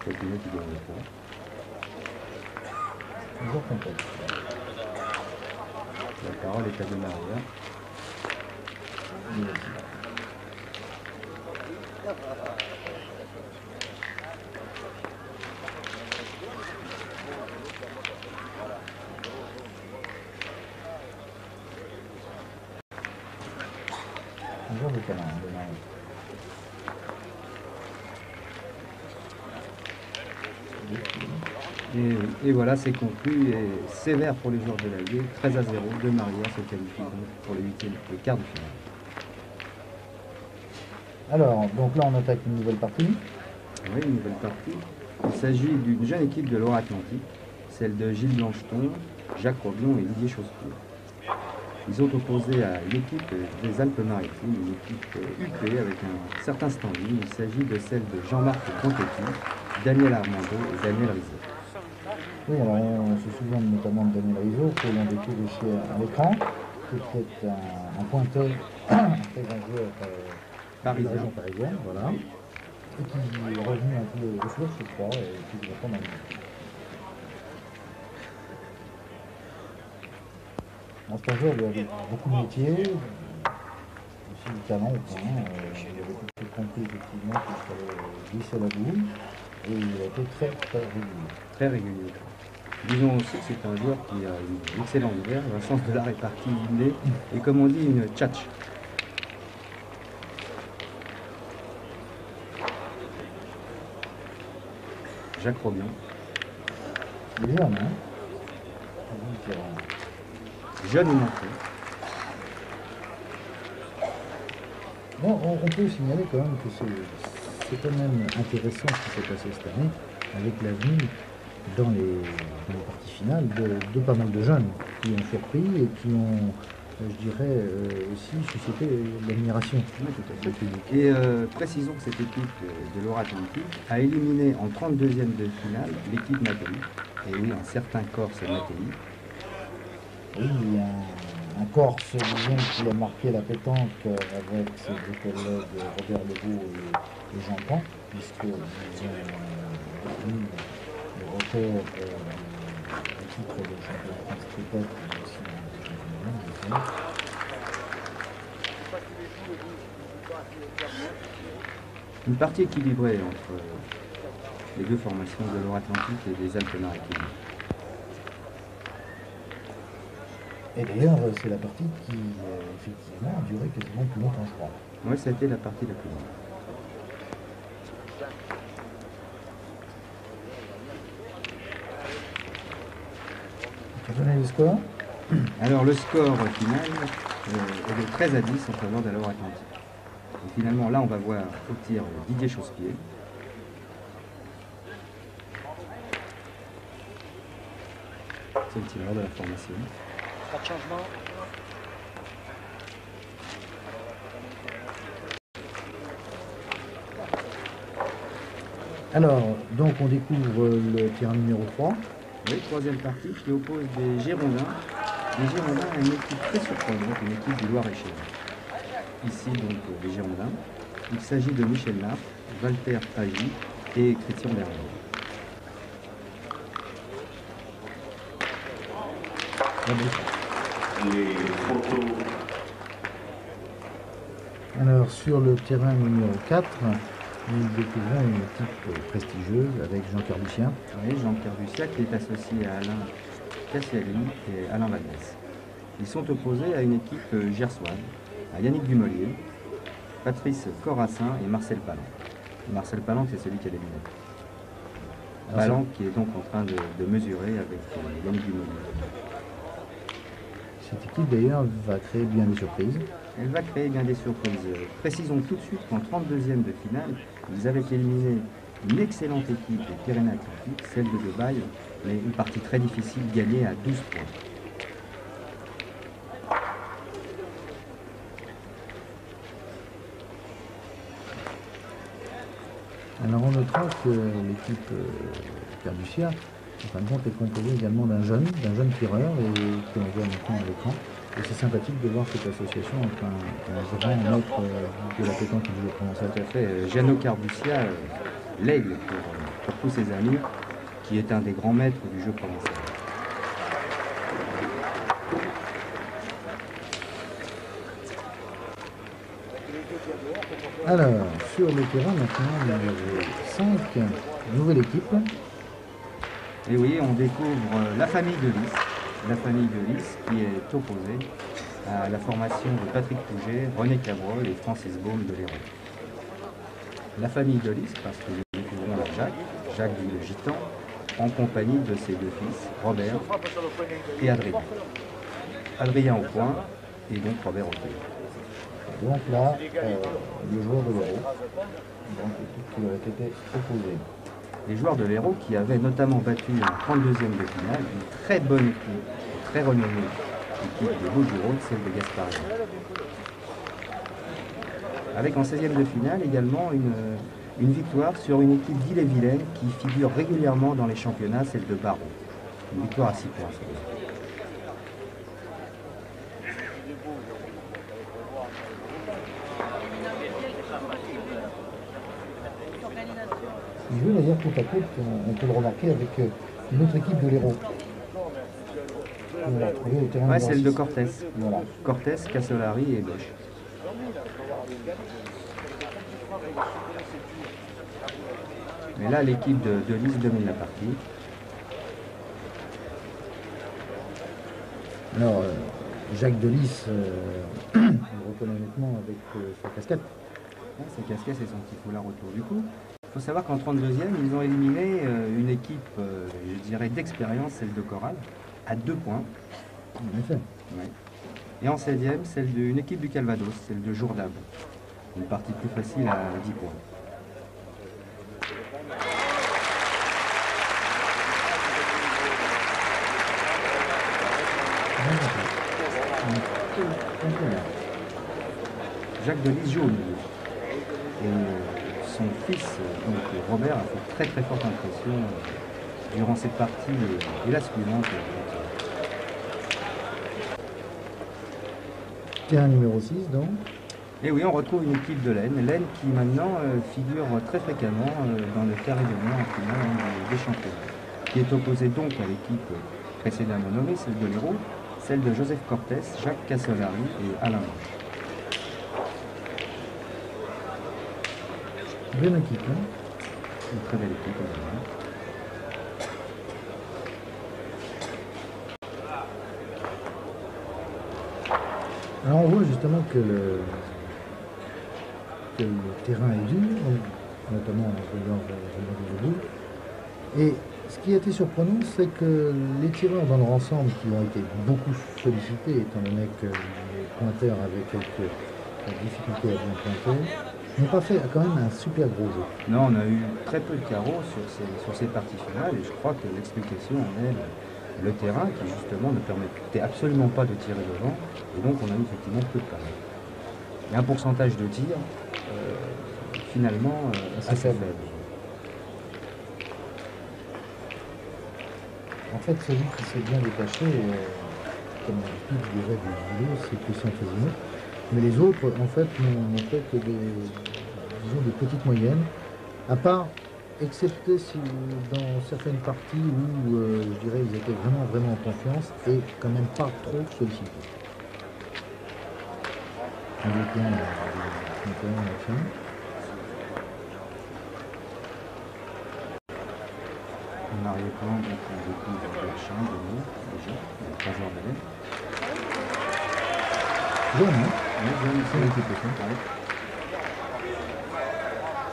Popinot qui gagne le point. Toujours content. La parole est à de Maria. Toujours le talent de Maria. Et voilà, c'est conclu et sévère pour les joueurs de l'Allier. 13 à 0, de Maria se qualifie donc pour le quart de finale. Alors, donc là on attaque une nouvelle partie. Oui, une nouvelle partie. Il s'agit d'une jeune équipe de Loire-Atlantique, celle de Gilles Blancheton, Jacques Robion et Didier Chaussetour. Ils ont opposé à l'équipe des Alpes-Maritimes, une équipe UP avec un certain standing. Il s'agit de celle de Jean-Marc Contetti, Daniel Armando et Daniel Rizzo. Oui, alors on se souvient notamment de Daniel Rizzo, que l'on découvre ici à l'écran, qui est un pointeur, un très grand joueur la région parisienne, voilà, et qui est revenu un peu aux sources, je crois, et qui est maintenant dans le monde. C'est un joueur avec beaucoup de métiers, aussi du talent au point. Il avait tout compris effectivement qu'il fallait glisser la boule, et il a été très très régulier. Très régulier. Disons aussi que c'est un joueur qui a une excellente verve, un sens de la répartie inné, et comme on dit, une tchatch. Jacques Robian. Il est jeune, hein? Jeune et montré. Bon, on peut signaler quand même que c'est quand même intéressant ce qui s'est passé cette année, avec l'avenue dans les parties finales de pas mal de jeunes qui ont surpris et qui ont, je dirais, aussi suscité l'admiration du public. Et précisons que cette équipe de Loire-Atlantique a éliminé en 32e de finale l'équipe Nathalie. Et oui, un certain Corse Nathalie. Oui, il y a un Corse, disons, qui a marqué la pétanque avec ses deux collègues Robert Legault et Jean Pan, puisqu'ils ont obtenu le record du titre de champion de France Tripette, mais aussi de championnat. Une partie équilibrée entre les deux formations de Loire-Atlantique et des Alpes-Maritimes. Et d'ailleurs, c'est la partie qui, effectivement, a duré quasiment plus longtemps, je crois. Oui, ça a été la partie la plus longue. Tu as donné le score? Alors, le score final est de 13 à 10 en faveur de la Loire-Atlantique. Et finalement, là, on va voir au tir Didier Chausse-Pied. C'est le tireur de la formation. Pas de changement. Alors, donc on découvre le terrain numéro 3. Oui, troisième partie qui oppose des Girondins. Les Girondins à une équipe très surprenante, une équipe du Loir-et-Cher. Ici, donc, les Girondins. Il s'agit de Michel Nart, Walter Pagi et Christian Bernard. Alors, sur le terrain numéro 4, nous découvrons une équipe prestigieuse avec Jean Carbucien. Oui, Jean Carbucien qui est associé à Alain Cassiali et Alain Valdès. Ils sont opposés à une équipe gersoise, à Yannick Dumolier, Patrice Corassin et Marcel Palan. Marcel Palan, c'est celui qui a éliminé. Palan qui est donc en train de mesurer avec Yannick Dumolier. Cette équipe d'ailleurs va créer bien des surprises. Elle va créer bien des surprises. Précisons tout de suite qu'en 32e de finale, ils avaient éliminé une excellente équipe des Pyrénées-Atlantiques, celle de Dubaï, mais une partie très difficile gagnée à 12 points. Alors on notera que l'équipe Carbuccia, en fin de compte, est composée également d'un jeune tireur et que l'on voit maintenant à l'écran. Et c'est sympathique de voir cette association entre un grand maître de la pétanque du jeu provençal. Tout à fait. Jeannot Carbuccia, l'aigle pour tous ses amis, qui est un des grands maîtres du jeu provençal. Alors, sur le terrain maintenant, numéro 5, nouvelle équipe. Et oui, on découvre la famille de Lys. La famille de Lys qui est opposée à la formation de Patrick Pouget, René Cabrol et Francis Baume de l'Hérault. La famille de Lys, parce que nous découvrons Jacques dit le Gitan, en compagnie de ses deux fils, Robert et Adrien. Adrien au point et donc Robert au tir. Donc là, les joueurs de l'Hérault, donc l'équipe qui leur a été opposée. Les joueurs de l'Hérault qui avaient notamment battu en 32e de finale une très bonne équipe, très renommée équipe de Bouches-du-Rhône, celle de Gasparilla. Avec en 16e de finale également une victoire sur une équipe d'Ille-et-Vilaine qui figure régulièrement dans les championnats, celle de Barreau. Une victoire à 6 points. Il joue d'ailleurs côte à côte, on peut le remarquer, avec une autre équipe de l'Hérault. On l'a retrouvé au terrain Ouais, de celle de Nancy. Cortés. Voilà. Cortés, Cassolari et Bosch. Mais là, l'équipe de Lys domine la partie. Alors, Jacques Delis, on le reconnaît honnêtement avec sa casquette. Ouais, sa casquette et son petit foulard autour du cou. Il faut savoir qu'en 32e, ils ont éliminé une équipe, je dirais, d'expérience, celle de Corral, à 2 points. En effet. Ouais. Et en 16e, celle d'une équipe du Calvados, celle de Jourdab. Une partie plus facile à 10 points. Jacques Delis joue au milieu. Et son fils, donc Robert, a fait très très forte impression durant cette partie et la suivante. Terrain numéro 6 donc. Et oui, on retrouve une équipe de l'Aisne. L'Aisne qui maintenant figure très fréquemment dans le carré d'honneur en finale des championnats. Qui est opposée donc à l'équipe précédemment nommée, celle de l'Hérault, celle de Joseph Cortés, Jacques Cassolari et Alain Bosch. Belle équipe, hein. Une très belle équipe, évidemment. Alors on voit justement que le terrain est dur, notamment en debout. Et ce qui a été surprenant, c'est que les tireurs dans leur ensemble, qui ont été beaucoup sollicités, étant donné que les pointeurs avaient quelques difficultés à bien pointer, n'ont pas fait quand même un super gros jeu. Non, on a eu très peu de carreaux sur ces parties finales et je crois que l'explication en est le terrain qui justement ne permettait absolument pas de tirer devant et donc on a eu effectivement peu de carreaux. Et un pourcentage de tir finalement assez faible. En fait, celui qui s'est bien détaché, comme d'habitude, je dirais du boulot, c'est Christian Frésineau. Mais les autres, en fait, n'ont fait que des petites moyennes, à part, excepté si, dans certaines parties où, je dirais, ils étaient vraiment en confiance et quand même pas trop sollicités. On détient la fin. En arrière-plan, on découvre Berchamp, Denis, déjà, les 3 joueurs de l'aide. Jaune, hein? Oui, jaune, c'est l'équipe aussi, pareil.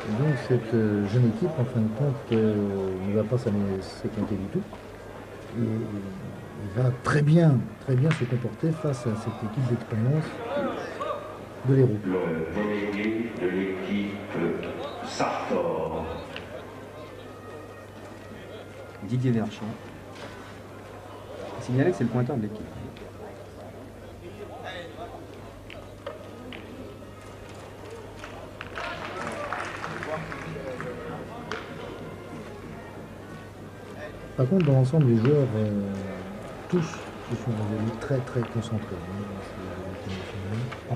Et donc cette jeune équipe, en fin de compte, ne va pas s'éclater du tout. Et il va très bien se comporter face à cette équipe d'expérience de l'Hérault. Le délégué de l'équipe Sartor. Didier Verchamp. Signalé que c'est le pointeur de l'équipe. Par contre, dans l'ensemble, les joueurs, tous se sont révélés très concentrés.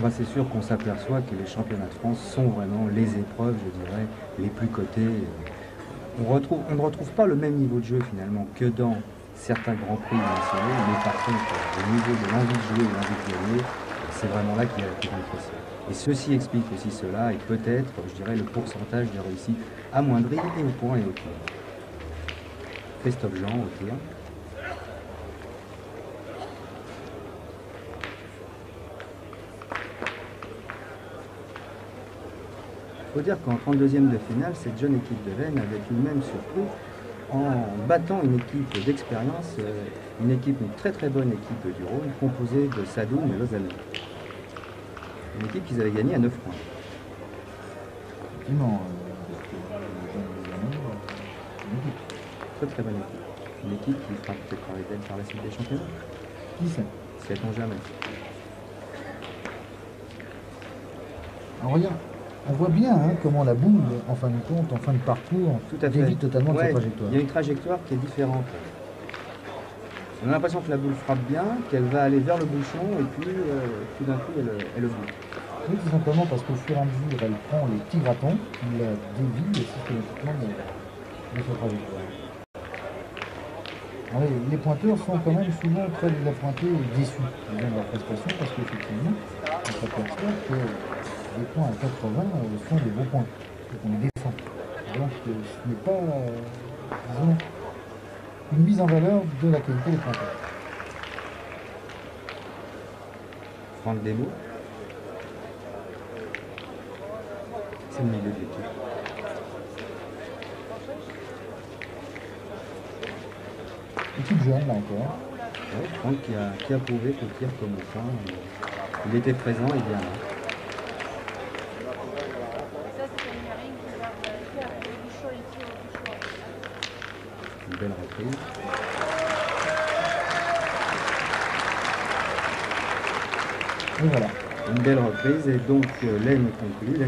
C'est sûr qu'on s'aperçoit que les championnats de France sont vraiment les épreuves, je dirais, les plus cotées. On ne retrouve pas le même niveau de jeu finalement que dans certains grands prix nationaux, mais par contre, au niveau de l'envie de jouer et l'envie de gagner, c'est vraiment là qu'il y a la plus grande pression. Et ceci explique aussi cela, et peut-être, je dirais, le pourcentage de réussite amoindri et au point et au tir. Christophe Jean au tir. Il faut dire qu'en 32e de finale, cette jeune équipe de l'Aisne avait tout de même surpris en battant une équipe d'expérience, une très bonne équipe du Rhône, composée de Sadoun et Lausanne. Une équipe qu'ils avaient gagnée à 9 points. Effectivement, très bonne équipe. Une équipe qui fera peut-être parler d'elle par la suite des championnats. Qui sait? Sait-on jamais. Alors regarde, on voit bien comment la boule, en fin de compte, en fin de parcours, dévie totalement de sa trajectoire. Il y a une trajectoire qui est différente. On a l'impression que la boule frappe bien, qu'elle va aller vers le bouchon, et puis tout d'un coup, elle le bouge. Oui, tout simplement parce qu'au fur et à mesure, elle prend les petits gratons, qui la dévient systématiquement de sa trajectoire. Alors, les pointeurs sont quand même souvent très désappointés et déçus de leur prestation parce qu'effectivement, on s'aperçoit que les points à 80 sont des beaux points, qu'on les défend. Donc ce n'est pas disons, une mise en valeur de la qualité des pointeurs. Franck Desmots, c'est le milieu de l'équipe. Équipe jeune là encore. Ouais, Franck qui a prouvé qu'au tir comme au point, il était présent et bien là. Une belle reprise. Et voilà. Une belle reprise et donc Laine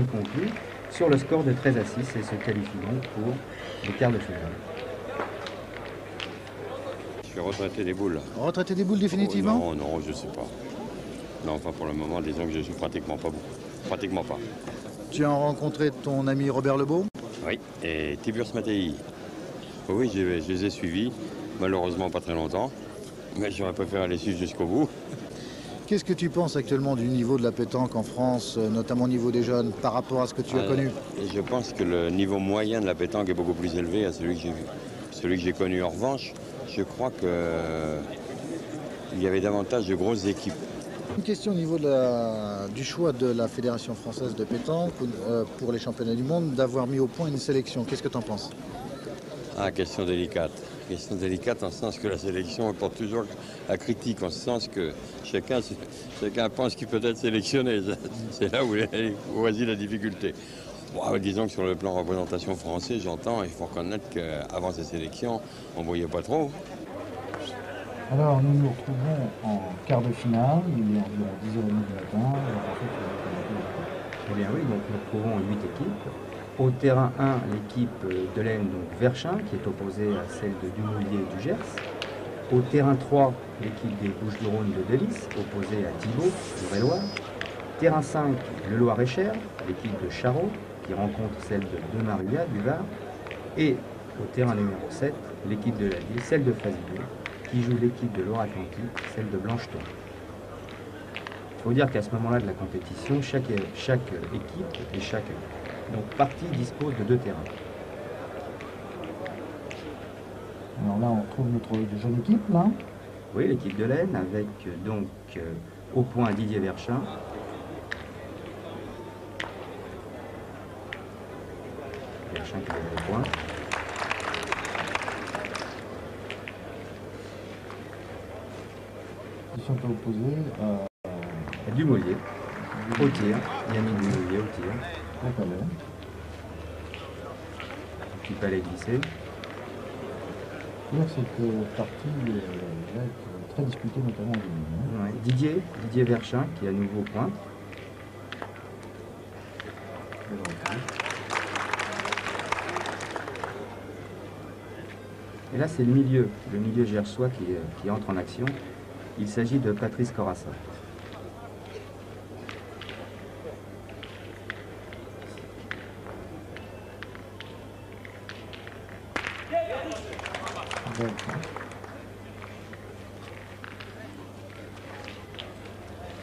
conclut sur le score de 13 à 6 et se qualifie donc pour les quarts de finale. Je suis retraité des boules. Retraité des boules définitivement? Oh, non, je sais pas. Non, enfin pour le moment, disons que je suis pratiquement pas beaucoup. Pratiquement pas. Tu as rencontré ton ami Robert Lebeau? Oui, et Tiburce Mattei. Oui, je les ai suivis. Malheureusement pas très longtemps. Mais j'aurais préféré les suivre jusqu'au bout. Qu'est-ce que tu penses actuellement du niveau de la pétanque en France, notamment au niveau des jeunes, par rapport à ce que tu as connu? Je pense que le niveau moyen de la pétanque est beaucoup plus élevé à celui que j'ai vu. Celui que j'ai connu en revanche, je crois qu'il y avait davantage de grosses équipes. Une question au niveau du choix de la Fédération française de pétanque pour les championnats du monde d'avoir mis au point une sélection. Qu'est-ce que tu en penses? Ah, question délicate. Question délicate en ce sens que la sélection porte toujours à critique, en ce sens que chacun pense qu'il peut être sélectionné. C'est là où réside la difficulté. Bon, disons que sur le plan représentation français, j'entends, il faut reconnaître qu'avant ces sélections, on ne voyait pas trop. Alors nous nous retrouvons en quart de finale, il est environ 10h30 du matin. Eh bien oui, donc nous retrouvons 8 équipes. Au terrain 1, l'équipe de Laine, donc Verchin, qui est opposée à celle de Dumoulier et du Gers. Au terrain 3, l'équipe des Bouches-du-Rhône de Delis, opposée à Thibault, du Réloir. Terrain 5, le Loir-et-Cher, l'équipe de Charot, qui rencontre celle de Maruya, du Var. Et au terrain numéro 7, l'équipe de l'Allier, celle de Fazillon, qui joue l'équipe de Loire-Atlantique, celle de Blancheton. Il faut dire qu'à ce moment-là de la compétition, chaque équipe et chaque partie dispose de 2 terrains. Alors là, on retrouve notre jeune équipe, là. Oui, l'équipe de l'Aisne, avec donc au point Didier Verchin. Verchin qui est au point. Ils sont opposés à Dumoulier, au tir. Yannick Dumoulier au tir. Au palais. Petit palais glissé. Cette partie va être très disputée, notamment au début. Ouais. Didier Verchin qui est à nouveau au point. Et là, c'est le milieu gersois qui entre en action. Il s'agit de Patrice Corassa.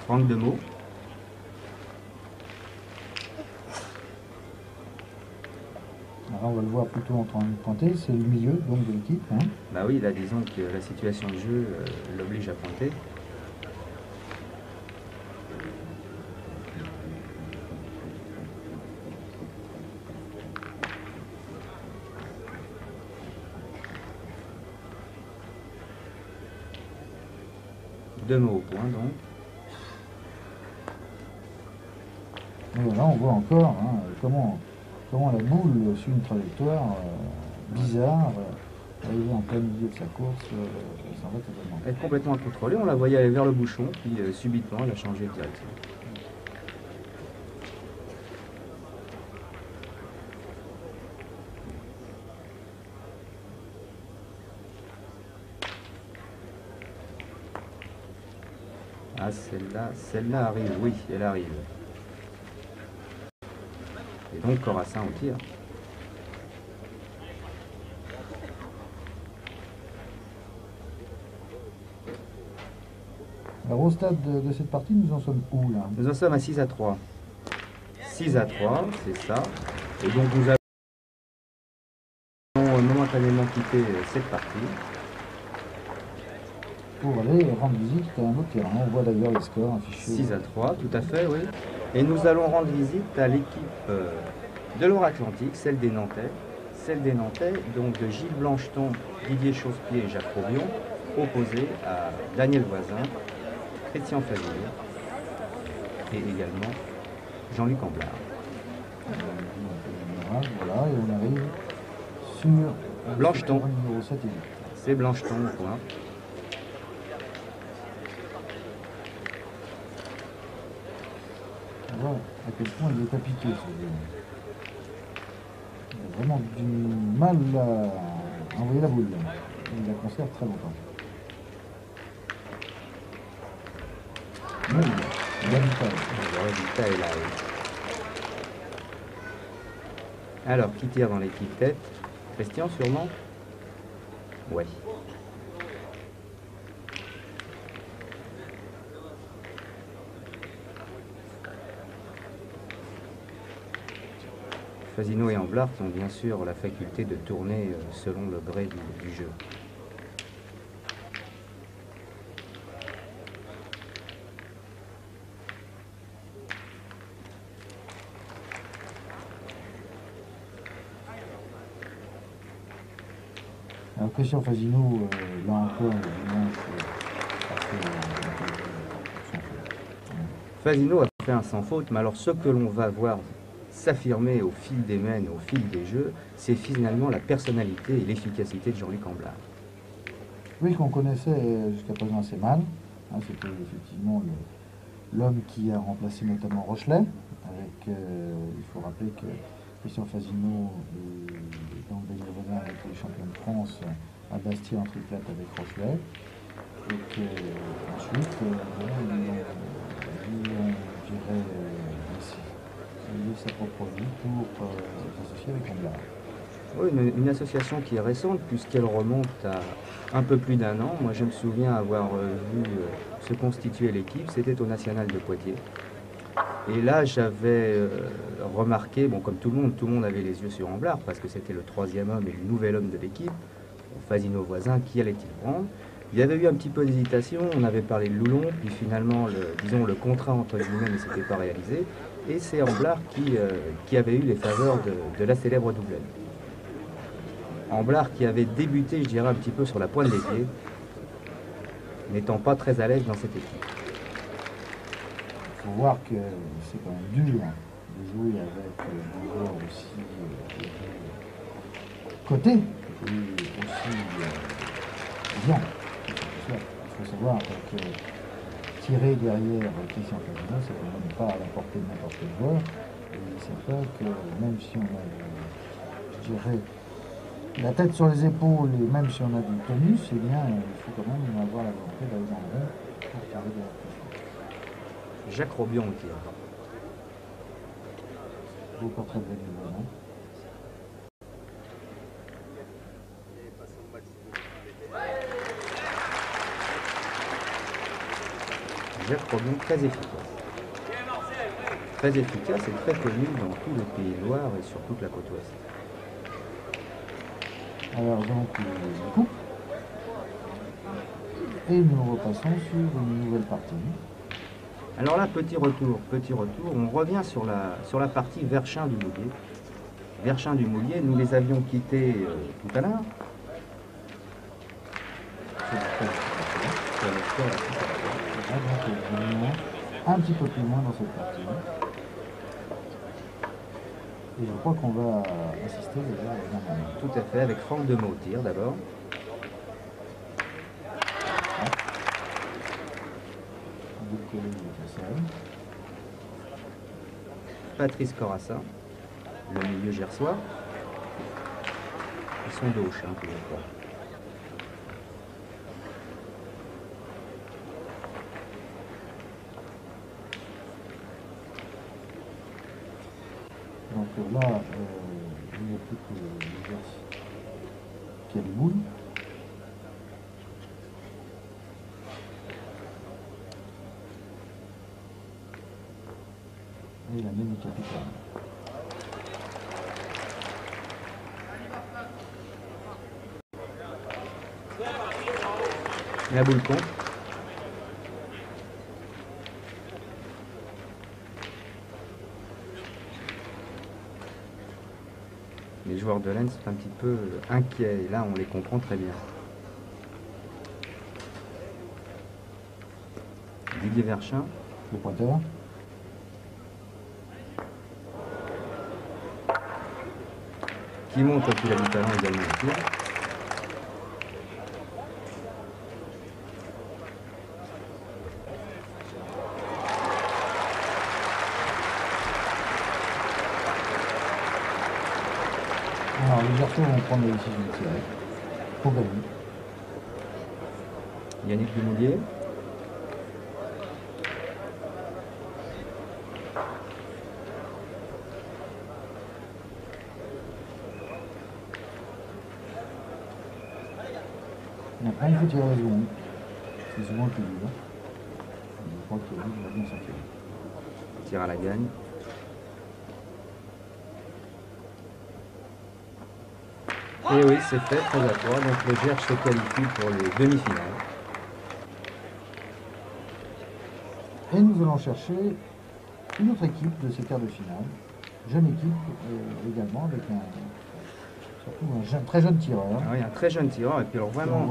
Franck Desmots. Alors on va le voir plutôt en train de pointer, c'est le milieu donc de l'équipe. Hein. Bah oui, là disons que la situation de jeu l'oblige à pointer. Desmots au point donc. Et là on voit encore comment la boule suit une trajectoire bizarre, arrivée en plein milieu de sa course, s'en va totalement. Elle est complètement incontrôlée, on la voyait aller vers le bouchon, puis subitement elle a changé de direction. Ah, celle-là arrive, oui, elle arrive. Et donc Corassin au tir. Alors au stade de cette partie, nous en sommes où là? Nous en sommes à 6-3. 6-3, c'est ça. Et donc nous allons momentanément quitter cette partie. Pour aller rendre visite à un autre terrain. On voit d'ailleurs les scores affichés. 6-3, tout à fait, oui. Et nous allons rendre visite à l'équipe de Loire-Atlantique, celle des Nantais. Celle des Nantais, donc de Gilles Blancheton, Didier Chausse-Pied et Jacques Robion, opposés à Daniel Voisin, Christian Favillier et également Jean-Luc Amblard. Voilà, et on arrive sur Blancheton. Numéro 7 et 8. C'est Blancheton au point. On voit à quel point il est appliqué ce jeu. Il a vraiment du mal à envoyer la boule. Il la conserve très longtemps. Mais le résultat est là, oui. Alors, qui tire dans l'équipe tête? Christian, sûrement? Ouais. Fasino et Amblard ont bien sûr la faculté de tourner selon le gré du jeu. Alors Christian Fasino, là encore, Fasino a fait un sans faute, mais alors ce que l'on va voir s'affirmer au fil des mènes, au fil des jeux, c'est finalement la personnalité et l'efficacité de Jean-Luc Amblard. Oui, qu'on connaissait jusqu'à présent assez mal. Hein, c'était effectivement l'homme qui a remplacé notamment Rochelet. Avec, il faut rappeler que Christian Fasino et donc Daniel Voisin a été champion de France à Bastia en triplette avec Rochelet. Et qu'ensuite, ils ont, je dirais, sa propre vie pour s'associer avec Amblard. Oui, une association qui est récente puisqu'elle remonte à un peu plus d'1 an. Moi, je me souviens avoir vu se constituer l'équipe, c'était au National de Poitiers. Et là, j'avais remarqué, bon, comme tout le monde avait les yeux sur Amblard parce que c'était le 3e homme et le nouvel homme de l'équipe, Fasino Voisin, qui allait-il prendre? Il y avait eu un petit peu d'hésitation, on avait parlé de Loulon, puis finalement, le contrat entre guillemets ne s'était pas réalisé, et c'est Amblard qui avait eu les faveurs de la célèbre doublette. Amblard qui avait débuté, je dirais, un petit peu sur la pointe des pieds, n'étant pas très à l'aise dans cette équipe. Il faut voir que c'est quand même dur de jouer avec des joueurs aussi cotés et aussi bien. Il faut savoir que tirer derrière Christian Fasino, c'est quand même pas à la portée de n'importe quel joueur. Et c'est vrai que même si on a, je dirais, la tête sur les épaules et même si on a du tonus, eh bien, il faut quand même avoir la volonté d'aller dans le rond pour tirer derrière Christian. Jacques Robion au tir. Beau portrait de Daniel Voisin. Jacques Robion, très efficace. Très efficace et très connu dans tout le Pays de Loire et sur toute la côte ouest. Alors donc, il coupe. Et nous repassons sur une nouvelle partie. Alors là, petit retour, on revient sur la partie Verchin du Moulier. Verchin du Moulier, nous les avions quittés tout à l'heure. Un petit peu plus loin dans cette partie. Et je crois qu'on va assister déjà à un... Tout à fait, avec Franck Demeaux au tir d'abord. Patrice Corassa, le milieu gersois. Ils sont de Auchin, que je crois. Donc là, il n'y a plus que le Gers qui a les boules. garder la même capitale. La boule compte. Les joueurs de l'Aisne sont un petit peu inquiets, et là on les comprend très bien. Didier Verchin. Le pointeur. Qui montre qu'il a du talent également au tir. Alors les garçons vont prendre la décision de tirer pour gagner. Yannick Dumoulier. Après, il faut tirer la seconde. C'est souvent le plus dur. Je crois que lui, il va bien s'en tirer. Tire à la gagne. Et oui, c'est fait, 13-3. Donc le Gers se qualifie pour les demi-finales. Et nous allons chercher une autre équipe de ces quarts de finale. Jeune équipe également, avec surtout un très jeune tireur. Ah oui, un très jeune tireur. Et puis alors vraiment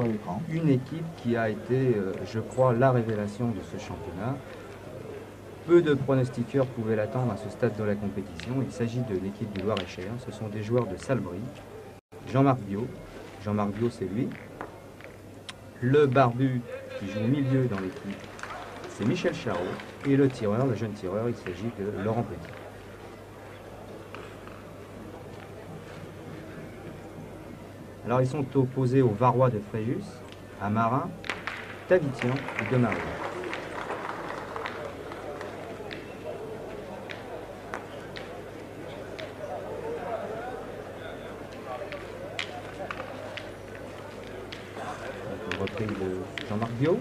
une équipe qui a été, je crois, la révélation de ce championnat. Peu de pronostiqueurs pouvaient l'attendre à ce stade de la compétition. Il s'agit de l'équipe du Loir-et-Cher. Ce sont des joueurs de Salbris. Jean-Marc Biot. Jean-Marc Biot, c'est lui. Le barbu qui joue au milieu dans l'équipe, c'est Michel Charot. Et le tireur, le jeune tireur, il s'agit de Laurent Petit. Alors ils sont opposés aux Varois de Fréjus, à Marin, Tavitian et de Marie. Reprise de Jean-Marc Biot.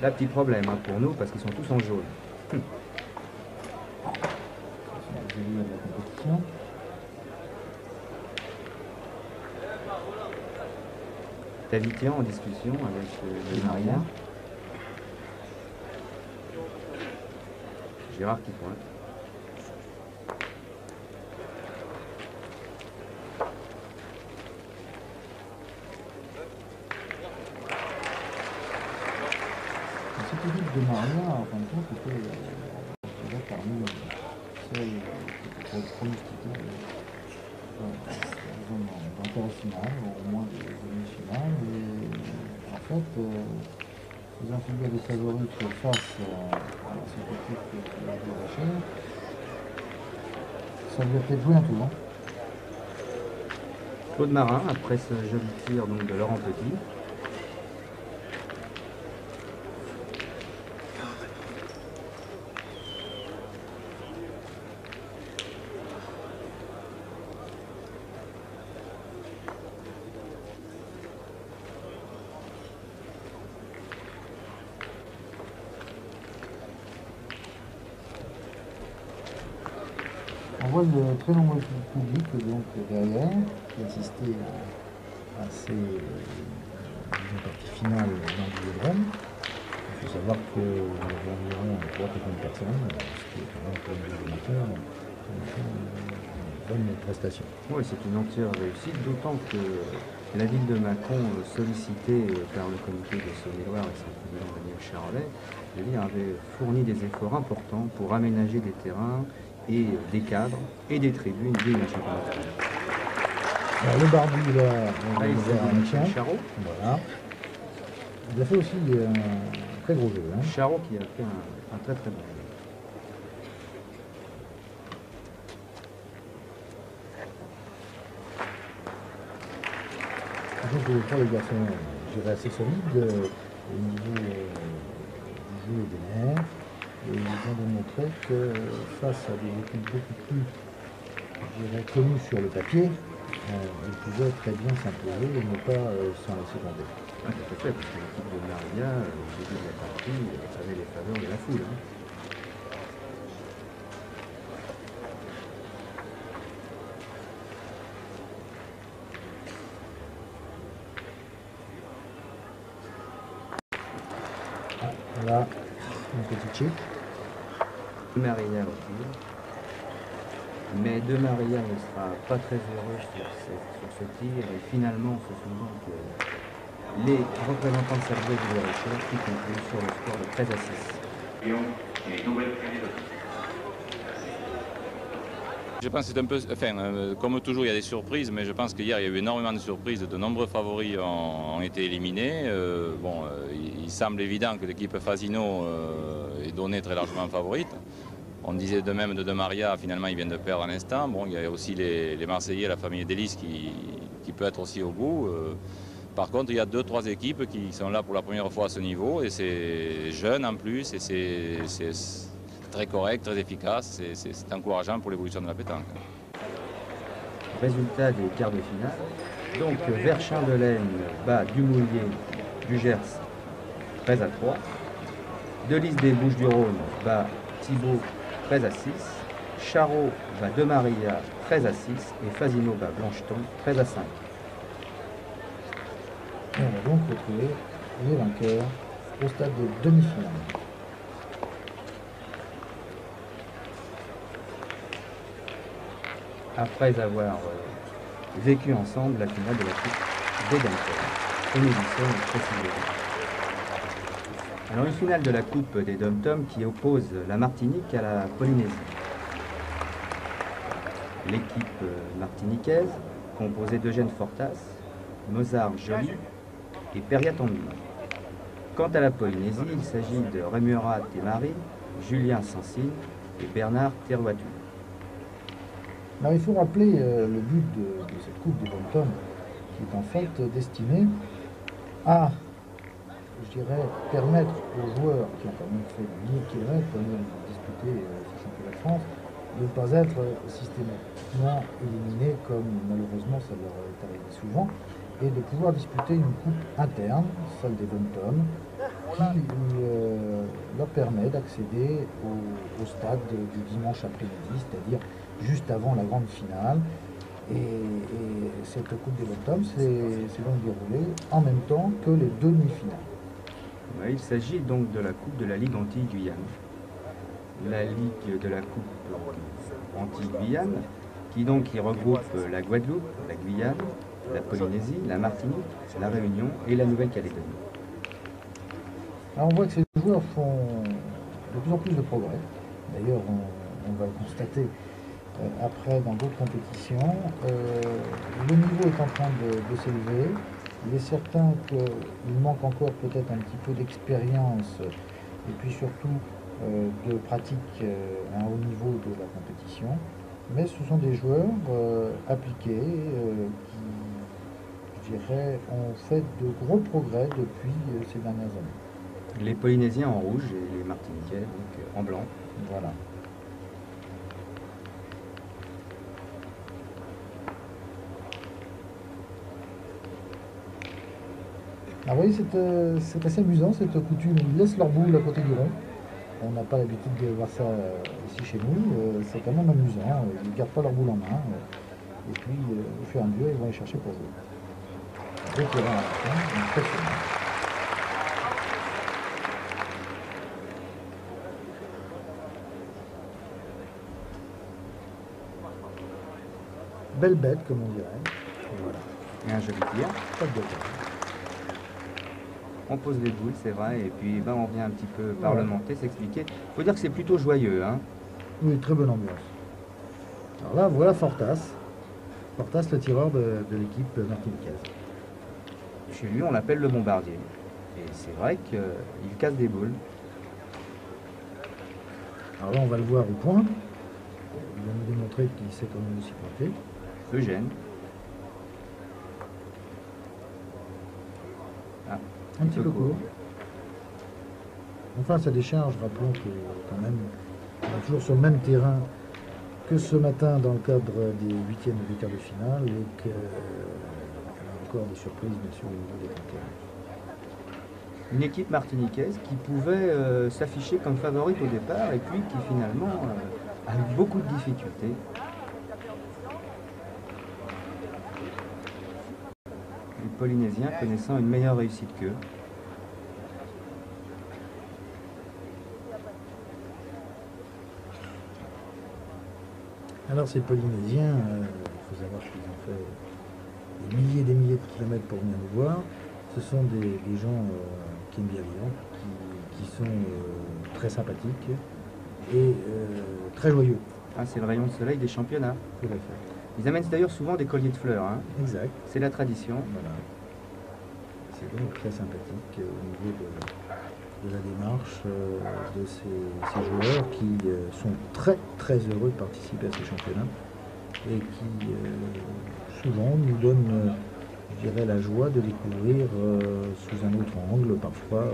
Là, petit problème hein, pour nous parce qu'ils sont tous en jaune. Tavitian en discussion avec De Maria. Gérard qui pointe. Cette équipe de Maria, en fin de compte, était parmi celles qui étaient pronostiquées dans la finale, au moins des demi-finales. Et en fait, faisant figure des favoris face à cette équipe de Loir-et-Cher, ça lui a peut-être joué un tour. Claude Marin, après ce joli tir donc, de Laurent Petit. On voit de très nombreux publics donc, derrière qui assistaient à ces parties finales dans le Vélodrome. Il faut savoir que nous avons environ 3 de personnes, ce qui est quand même pour une amateur une bonne prestation. Oui, c'est une entière réussite, d'autant que la ville de Mâcon, sollicitée par le comité de Saône-et-Loire et son président Daniel Charolais, avait fourni des efforts importants pour aménager des terrains et des cadres et des tribunes dignes d'un championnat de France. Alors le barbu là, il a Charot. Voilà. Il a fait aussi un très gros jeu. Hein. Charot qui a fait un très très bon jeu. Je crois que les garçons, je dirais, assez solides au niveau du jeu et des nerfs. Et ils ont démontré que face à des équipes beaucoup plus, je dirais, connues sur le papier, ils pouvaient très bien s'imposer et ne pas s'en laisser tomber. Ah, tout à fait, parce que l'équipe de Maria, au début de la partie, avait les faveurs de la foule. Hein. Là, une petite chip. Maria au tir. Mais De Maria ne sera pas très heureux sur ce tir. Et finalement, ce sont donc les représentants de Servais de Richard qui concluent sur le score de 13-6. Je pense que c'est un peu, comme toujours, il y a des surprises, mais je pense qu'hier, il y a eu énormément de surprises. De nombreux favoris ont été éliminés. Il semble évident que l'équipe Fasino est donnée très largement favorite. On disait de même de Maria, finalement, il vient de perdre à l'instant. Bon, il y a aussi les Marseillais, la famille d'Hélice qui peut être aussi au bout. Par contre, il y a 2-3 équipes qui sont là pour la première fois à ce niveau, et c'est jeune en plus, et c'est très correct, très efficace, c'est encourageant pour l'évolution de la pétanque. Résultat des quarts de finale. Donc Verchin-de-Laine bat Dumoulier du Gers 13-3. Delis des Bouches-du-Rhône bat Thibault 13-6. Charot bat De Maria 13-6 et Fasino bat Blancheton 13-5. Et on va donc retrouver les vainqueurs au stade de demi-finale. Après avoir vécu ensemble la finale de la Coupe des Dom-Tom. Précisément. Alors une finale de la Coupe des Dom-Tom qui oppose la Martinique à la Polynésie. L'équipe martiniquaise, composée d'Eugène Fortas, Mozart Joly et Peria Tanguy. Quant à la Polynésie, il s'agit de Remuera Temari, Julien Sansine et Bernard Teruatu. Alors, il faut rappeler le but de cette Coupe des Dom-Tom, qui est en fait destinée à, je dirais, permettre aux joueurs qui ont quand même fait des milliers de kilomètres pour venir disputer ce championnat de France, de ne pas être systématiquement éliminés comme malheureusement ça leur est arrivé souvent, et de pouvoir disputer une coupe interne, celle des Dom-Tom, qui leur permet d'accéder au stade du dimanche après-midi, c'est-à-dire juste avant la grande finale. Et cette Coupe des Dom-Tom s'est donc déroulée en même temps que les deux demi-finales. Ouais, il s'agit donc de la Coupe de la Ligue Antilles-Guyane. La Ligue de la Coupe Antilles-Guyane, qui regroupe la Guadeloupe, la Guyane, la Polynésie, la Martinique, la Réunion et la Nouvelle-Calédonie. Alors on voit que ces joueurs font de plus en plus de progrès. D'ailleurs, on va le constater après dans d'autres compétitions. Le niveau est en train de s'élever. Il est certain qu'il manque encore peut-être un petit peu d'expérience et puis surtout de pratique à un haut niveau de la compétition. Mais ce sont des joueurs appliqués qui, je dirais, ont fait de gros progrès depuis ces dernières années. Les Polynésiens en rouge et les Martiniquais donc en blanc. Voilà. Alors vous voyez, c'est assez amusant cette coutume. Ils laissent leur boule à côté du rond. On n'a pas l'habitude de voir ça ici chez nous. C'est quand même amusant. Ils ne gardent pas leur boule en main. Et puis, au fur et à mesure, ils vont les chercher pour jouer. Deux terrains à la fin, impressionnant. Belle bête, comme on dirait. Et voilà. Et un joli tir. Pas de détail. On pose les boules, c'est vrai, et puis on vient un petit peu parlementer, s'expliquer. Il faut dire que c'est plutôt joyeux. Hein. Oui, très bonne ambiance. Alors là, voilà Fortas. Fortas, le tireur de l'équipe martiniquaise. Chez lui, on l'appelle le bombardier. Et c'est vrai qu'il casse des boules. Alors là, on va le voir au point. Il va nous démontrer qu'il sait quand même aussi pointer. Eugène. Ah, un petit peu court. Enfin, sa décharge, rappelons que quand même, on a toujours sur le même terrain que ce matin dans le cadre des 8e et des quarts de finale et qu'il y a encore des surprises, bien sûr, au niveau des terrains. Une équipe martiniquaise qui pouvait s'afficher comme favorite au départ et puis qui finalement a eu beaucoup de difficultés. Les Polynésiens connaissant une meilleure réussite qu'eux. Alors ces Polynésiens, il faut savoir qu'ils ont fait des milliers et des milliers de kilomètres pour venir nous voir. Ce sont des gens qui aiment bien vivre, qui sont très sympathiques et très joyeux. Ah, c'est le rayon de soleil des championnats. Tout à fait. Ils amènent d'ailleurs souvent des colliers de fleurs. Hein. Exact. C'est la tradition. Voilà. C'est donc très sympathique au niveau de la démarche de ces joueurs qui sont très très heureux de participer à ces championnats et qui souvent nous donnent, je dirais, la joie de découvrir sous un autre angle parfois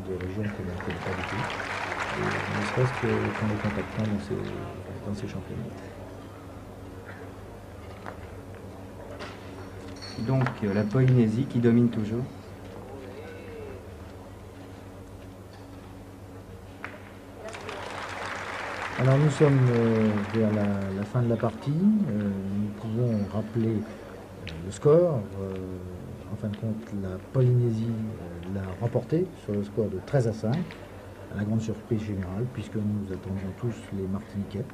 des régions qu'on ne connaît pas du tout, et ne serait-ce qu'en les contactant dans ces championnats. Donc la Polynésie qui domine toujours. Alors nous sommes vers la fin de la partie. Nous pouvons rappeler le score. En fin de compte, la Polynésie l'a remporté sur le score de 13-5, à la grande surprise générale, puisque nous attendions tous les Martiniquais.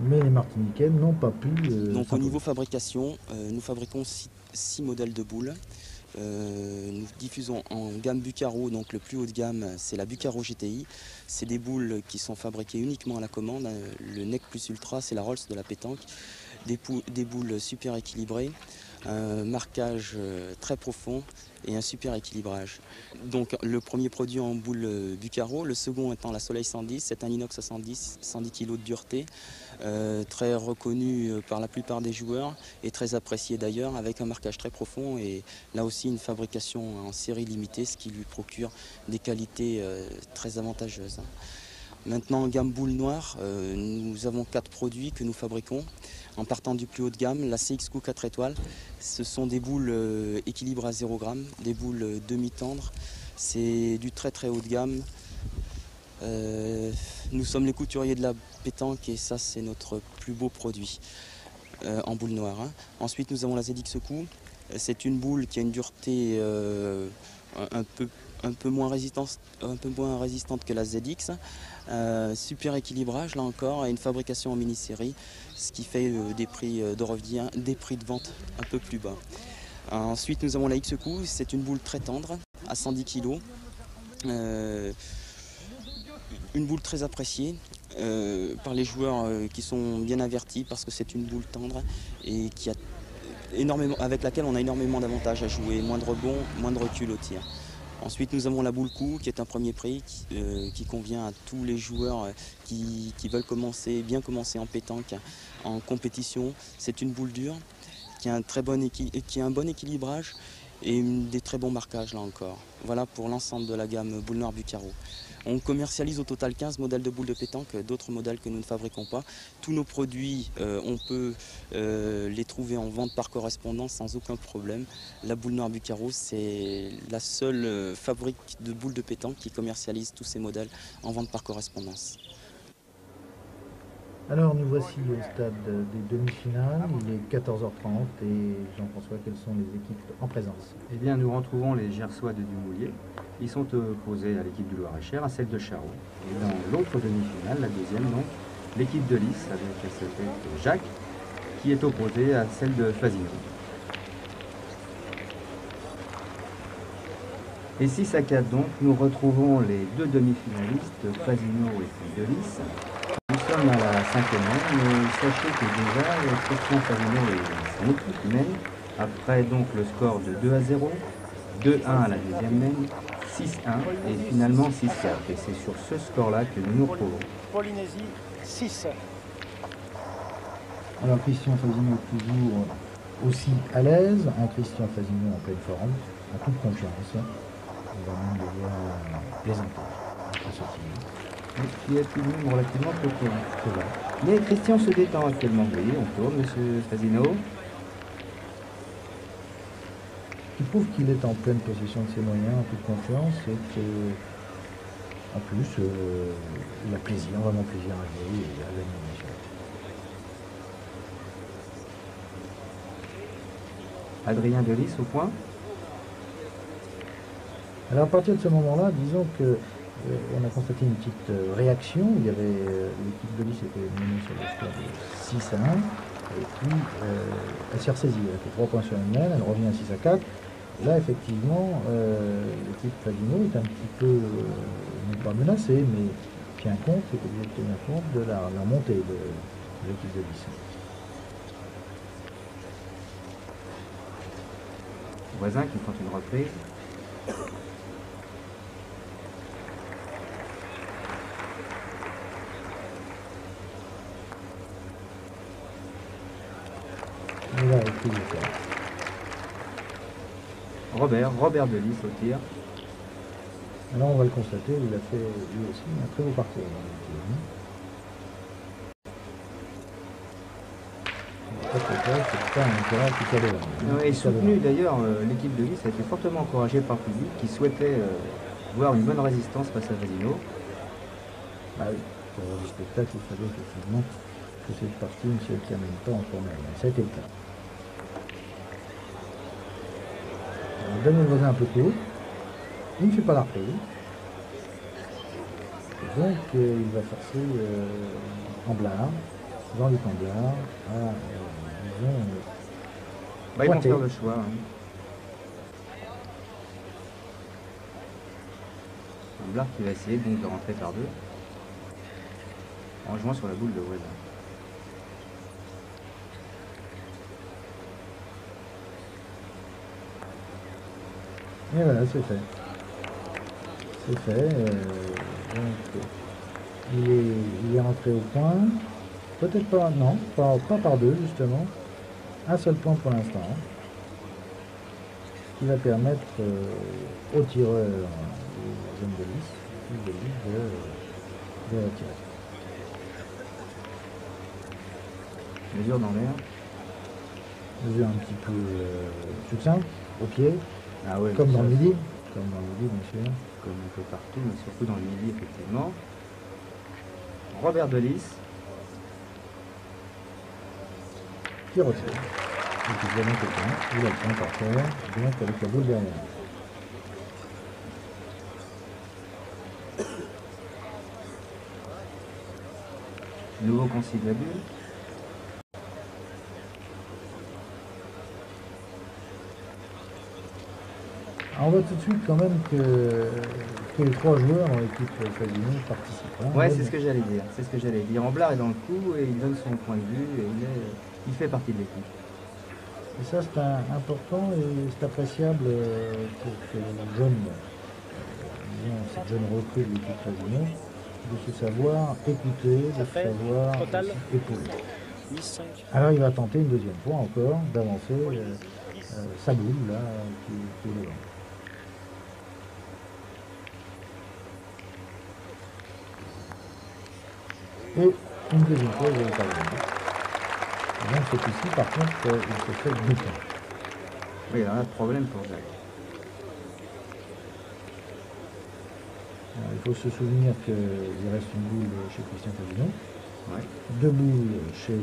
Mais les Martiniquais n'ont pas pu... Donc au niveau fabrication, nous fabriquons 6 modèles de boules. Nous diffusons en gamme Bucaro, donc le plus haut de gamme, c'est la Bucaro GTI. C'est des boules qui sont fabriquées uniquement à la commande. Le Nec Plus Ultra, c'est la Rolls de la pétanque. Des boules super équilibrées, un marquage très profond et un super équilibrage. Donc le premier produit en boule Bucaro, le second étant la Soleil 110, c'est un inox à 110 kg de dureté, très reconnu par la plupart des joueurs et très apprécié d'ailleurs, avec un marquage très profond et là aussi une fabrication en série limitée, ce qui lui procure des qualités très avantageuses. Maintenant, en gamme boule noire, nous avons 4 produits que nous fabriquons. En partant du plus haut de gamme, la CX-Q 4 étoiles, ce sont des boules équilibre à 0 g, des boules demi-tendres. C'est du très très haut de gamme. Nous sommes les couturiers de la pétanque et ça c'est notre plus beau produit en boule noire. Hein. Ensuite nous avons la ZX-Q. C'est une boule qui a une dureté un peu moins résistante que la ZX. Super équilibrage là encore et une fabrication en mini-série, ce qui fait des prix de vente un peu plus bas. Ensuite nous avons la XQ, c'est une boule très tendre à 110 kg. Une boule très appréciée par les joueurs qui sont bien avertis parce que c'est une boule tendre et qui a avec laquelle on a énormément d'avantages à jouer, moins de rebond, moins de recul au tir. Ensuite, nous avons la boule coup, qui est un premier prix, qui convient à tous les joueurs qui veulent bien commencer en pétanque, en compétition. C'est une boule dure, qui a un bon équilibrage et des très bons marquages, là encore. Voilà pour l'ensemble de la gamme boule noire Bucaro. On commercialise au total 15 modèles de boules de pétanque, d'autres modèles que nous ne fabriquons pas. Tous nos produits, on peut les trouver en vente par correspondance sans aucun problème. La boule noire Bucaro, c'est la seule fabrique de boules de pétanque qui commercialise tous ces modèles en vente par correspondance. Alors nous voici au stade des demi-finales, il est 14h30 et Jean-François, quelles sont les équipes en présence? Eh bien nous retrouvons les Gersois de Dumoulier. Ils sont opposés à l'équipe du Loir-et-Cher, à celle de Charroux. Et dans l'autre demi-finale, la deuxième donc, l'équipe de Lys avec à sa tête Jacques, qui est opposée à celle de Fasino. Et 6-4 donc, nous retrouvons les deux demi-finalistes, Fasino et puis de Lys. Nous sommes à la 5e manche, mais sachez que déjà, Christian Fasino et son équipe mène, après donc le score de 2-0, 2-1 à la deuxième mène, 6-1 et finalement 6-4. Et c'est sur ce score-là que nous nous retrouvons. Polynésie, 6. Alors Christian Fasino est toujours aussi à l'aise, Christian Fasino en pleine forme, en toute confiance. On va même le voir plaisanter à ce tir. Qui est tout de même relativement précaire. Mais Christian se détend actuellement. Vous voyez, on tourne, monsieur Fasino. Il prouve qu'il est en pleine possession de ses moyens, en toute confiance, et qu'en plus, il a plaisir, vraiment plaisir à jouer et à gagner, bien sûr. Adrien Delis au point. Alors à partir de ce moment-là, disons que on a constaté une petite réaction. Il y avait l'équipe de Lys était menée sur le score de 6-1. Et puis elle s'est ressaisie. Elle a fait 3 points sur une main, elle revient à 6-4. Là, effectivement, l'équipe Fasino est un petit peu, non pas menacée, mais tient compte, est obligé de tenir compte de la montée de l'équipe de Lys. Voisin qui tente une reprise. Et là, il fait du temps. Robert de Lys au tir. Alors on va le constater, il a fait lui aussi un très beau parcours. C'est pas un terrain tout à l'heure. Et soutenu d'ailleurs, l'équipe de Lys a été fortement encouragée par le public qui souhaitait voir une bonne résistance face à Fasino. Ah oui, pour le spectacle, il fallait effectivement que cette partie ne se termine pas en tournée. C'était le cas. Daniel Voisin un peu court, il ne fait pas la reprise. Et donc il va forcer Amblard, Jean-Luc Amblard, à ils vont faire le choix. Amblard qui va essayer donc de rentrer par deux, en jouant sur la boule de Voisin. Et voilà, c'est fait. C'est fait. Donc, il est rentré au point. Peut-être pas, non, pas par deux, justement. Un seul point pour l'instant. Qui va permettre aux tireurs de Lys de retirer. Mesure dans l'air. Mesure un petit peu succinct, au pied. Ah ouais, comme dans le midi. Comme dans le midi, bien sûr. Comme un peu partout, mais surtout dans le midi, effectivement. Robert de Lys. Qui retire. Donc il va quelqu'un, il a le point par terre, donc avec la boule derrière. Nouveau consigne la bulle. Alors on voit tout de suite quand même que les 3 joueurs dans l'équipe Fasino participent. Ouais, c'est ce que j'allais dire. C'est ce que j'allais dire. Amblard est dans le coup et il donne son point de vue et il fait partie de l'équipe. Et ça c'est important et c'est appréciable pour que cette jeune recrue de l'équipe Fasino, de se savoir écouter, de se savoir épauler. Alors il va tenter une deuxième fois encore d'avancer sa boule là qui est devant. Et une deuxième fois, il va pas gagner. Donc cette ici, par contre, il se fait bouton. Oui, alors là, problème pour Jacques. Alors, il faut se souvenir qu'il reste une boule chez Christian Fasino. Ouais. 2 boules chez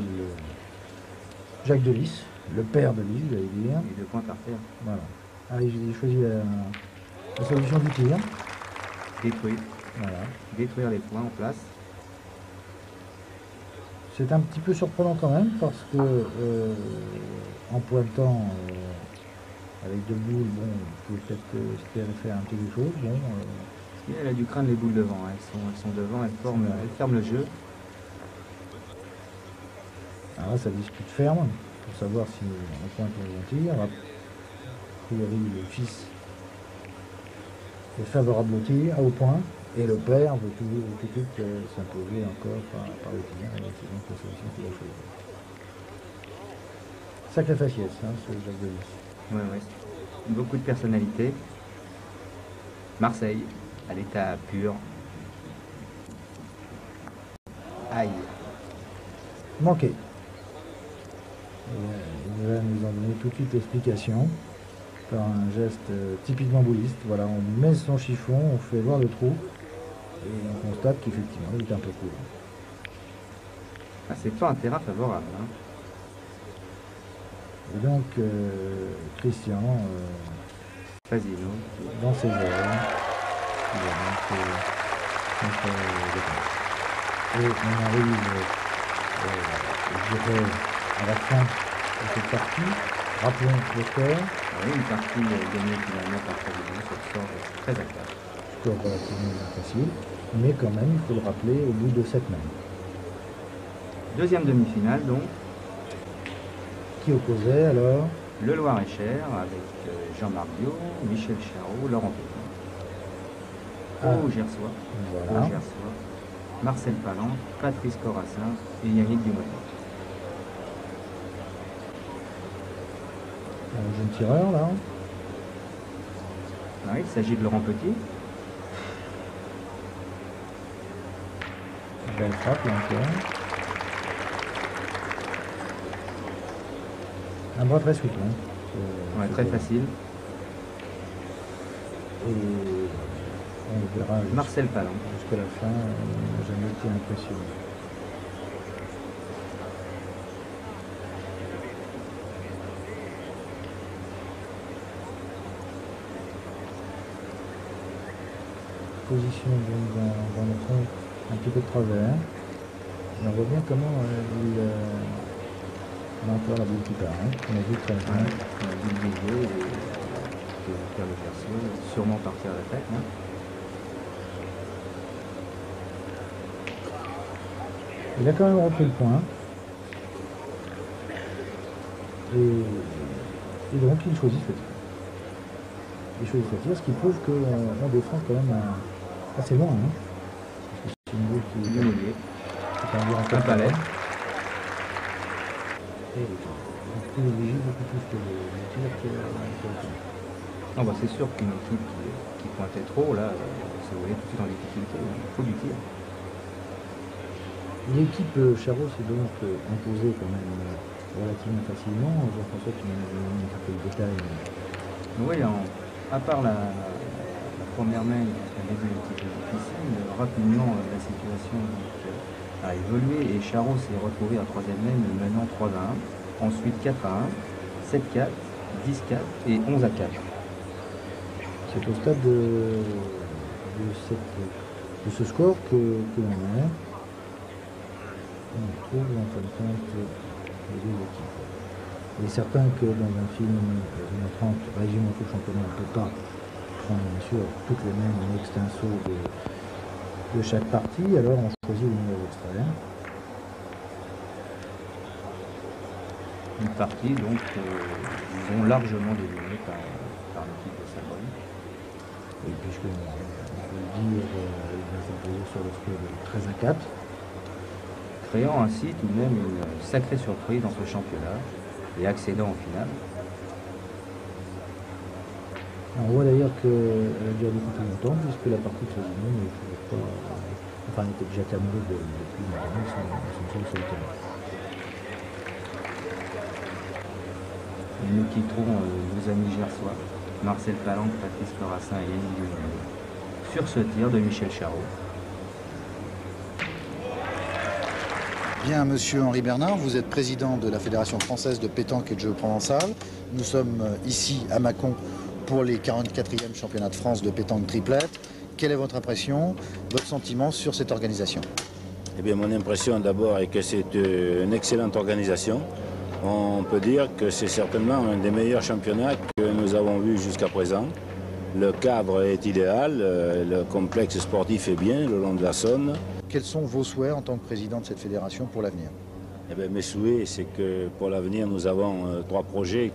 Jacques de Lys, le père de Lys, j'allais dire. Et 2 points par terre. Voilà. Allez, j'ai choisi la solution du tir. Détruire. Voilà. Détruire les points en place. C'est un petit peu surprenant quand même parce que en pointant avec 2 boules, bon, vous pouvez peut-être espérer faire un petit quelque chose. Bon, elle a dû craindre les boules devant. Elles sont devant, elles ferment le jeu. Alors là, ça discute ferme pour savoir si on pointe ou on tire. A priori, le fils est favorable au tir, au point. Et le père veut tout de suite s'imposer encore par le tir. C'est donc la solution qu'il a choisie. Sacré faciès, ce Jacques de Lys. Ouais. Beaucoup de personnalité. Marseille, à l'état pur. Aïe. Manqué. Il va nous en donner tout de suite l'explication par un geste typiquement boulliste. Voilà, on met son chiffon, on fait voir le trou. Et on constate qu'effectivement, il est un peu court. Ah, c'est pas un terrain favorable. Et donc, Christian, Fasino, dans ses heures, il va donc contre Défense. Et on arrive, je dirais, à la fin de cette partie. Rappelons le score. Oui, une partie gagnée finalement par Treviso sur le score 13 à 4. Score relativement facile, mais quand même, il faut le rappeler, au bout de 7 mêmes. Deuxième demi-finale donc. Qui opposait alors le Loir-et-Cher avec Jean-Marc Biot, Michel Charot, Laurent Pétain. Au Gersois, voilà. Marcel Palan, Patrice Corassin et Yannick Dumoulin. Un jeune tireur là. Oui, il s'agit de Laurent Petit. Belle frappe là encore. Un bras très souple. Hein. Ouais, très facile. Et on verra Marcel Palan. Jusqu'à la fin, on n'a jamais été impressionné. Position dans le fond, un petit peu de travers. Et on voit bien comment on a encore la boule qui part. Hein. On a vu très bien. On a vu le milieu et faire le Gersois, sûrement partir à l'attaque. Hein. Il a quand même repris le point. Et donc il choisit ce tir. Il choisit ce tir, ce qui prouve qu'on défend quand même assez loin. Hein. C'est une boule qui est un palais. Et il privilégie beaucoup plus que le tir que non, bah c'est sûr qu'une équipe qui pointait trop, là, ça voyait tout de suite en difficulté. Il faut du tir. L'équipe Charot s'est donc imposée quand même relativement facilement. Jean-François, tu m'as donné un peu de détails. Oui, à part la première main qui avait été un petit peu difficile, rapidement la situation a évolué et Charot s'est retrouvé à troisième main menant 3 à 1, ensuite 4 à 1, 7-4, 10-4 et 11 à 4. C'est au stade de ce score que l'on est. On trouve en fin de compte les deux équipes. Il est certain que dans un film de 30 régions tout championnat, on ne peut pas prendre bien sûr toutes les mêmes en extenso de chaque partie, alors on choisit le numéro extraire. Une partie donc disons largement dominée par l'équipe de Saint-Brieuc. Et puisque on peut le dire, il va s'imposer sur le score de 13 à 4. Créant ainsi tout de même une sacrée surprise dans ce championnat et accédant au final. On voit d'ailleurs qu'elle a duré beaucoup plus longtemps puisque la partie de Treviso n'est toujours pas. Enfin, elle était déjà terminée depuis longtemps, ils sont sur le seul terrain. Et nous quitterons nos amis gersois, Marcel Palan, Patrice Corassin et Yannick Dumoulin, sur ce tir de Michel Charot. Bien, monsieur Henri Bernard, vous êtes président de la Fédération française de pétanque et de jeux provençal. Nous sommes ici à Mâcon pour les 44e championnats de France de pétanque triplette. Quelle est votre impression, votre sentiment sur cette organisation? Eh bien, mon impression d'abord est que c'est une excellente organisation. On peut dire que c'est certainement un des meilleurs championnats que nous avons vus jusqu'à présent. Le cadre est idéal, le complexe sportif est bien le long de la Saône. Quels sont vos souhaits en tant que président de cette fédération pour l'avenir? Eh bien, mes souhaits, c'est que pour l'avenir, nous avons 3 projets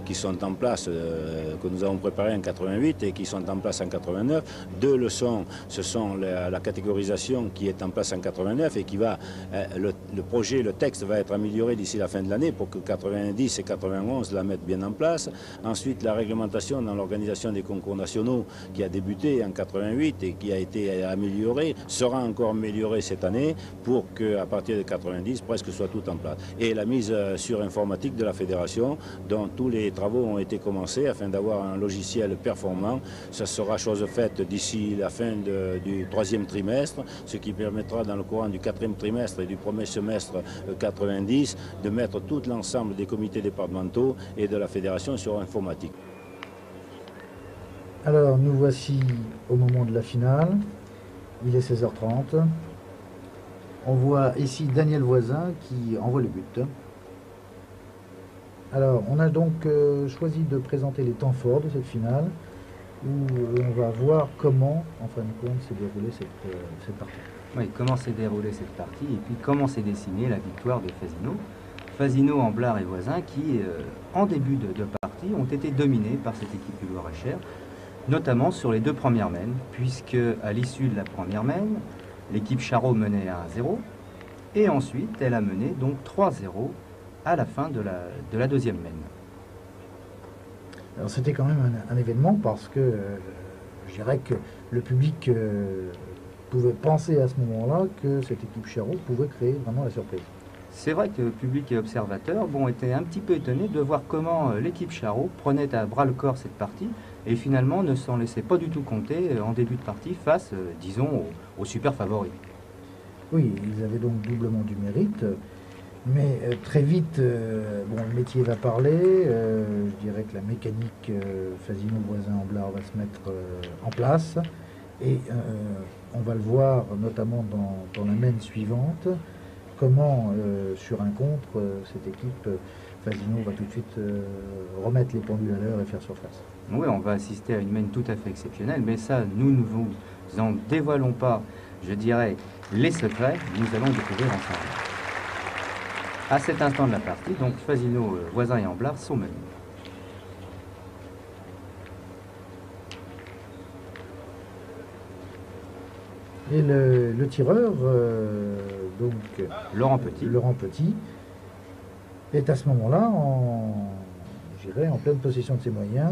qui sont en place, que nous avons préparés en 88 et qui sont en place en 89. 2 leçons, ce sont la catégorisation qui est en place en 89 et qui va, le projet, le texte va être amélioré d'ici la fin de l'année pour que 90 et 91 la mettent bien en place. Ensuite, la réglementation dans l'organisation des concours nationaux qui a débuté en 88 et qui a été améliorée, sera encore améliorée cette année pour qu'à partir de 90, presque soit tout en place. Et la mise sur informatique de la fédération, dont tous les travaux ont été commencés afin d'avoir un logiciel performant. Ça sera chose faite d'ici la fin du 3e trimestre, ce qui permettra dans le courant du 4e trimestre et du 1er semestre 90 de mettre tout l'ensemble des comités départementaux et de la fédération sur informatique. Alors nous voici au moment de la finale. Il est 16h30. On voit ici Daniel Voisin qui envoie le but. Alors, on a donc choisi de présenter les temps forts de cette finale, où on va voir comment, en fin de compte, s'est déroulée cette partie. Oui, comment s'est déroulée cette partie, et puis comment s'est dessinée la victoire de Fasino. Fasino, Amblard et Voisin qui, en début de partie, ont été dominés par cette équipe du Loir-et-Cher, notamment sur les deux premières mènes, puisque à l'issue de la première mène, l'équipe Charot menait 1-0, et ensuite elle a mené donc 3-0 à la fin de la deuxième mène. Alors c'était quand même un événement parce que je dirais que le public pouvait penser à ce moment-là que cette équipe Charot pouvait créer vraiment la surprise. C'est vrai que le public et observateurs étaient un petit peu étonnés de voir comment l'équipe Charot prenait à bras-le-corps cette partie et finalement ne s'en laissait pas du tout compter en début de partie face, disons, aux super favoris. Oui, ils avaient donc doublement du mérite. Mais très vite, le métier va parler. Je dirais que la mécanique Fasino, Voisin, Amblard va se mettre en place. Et on va le voir notamment dans la mène suivante, comment sur un contre, cette équipe Fasino va tout de suite remettre les pendules à l'heure et faire surface. Oui, on va assister à une mène tout à fait exceptionnelle, mais ça, nous ne vous en dévoilons pas, je dirais, les secrets, nous allons découvrir ensemble. À cet instant de la partie, donc Fasino, Voisin et Amblard sont menés. Et le tireur, donc Laurent Petit, est à ce moment-là je dirais, en pleine possession de ses moyens.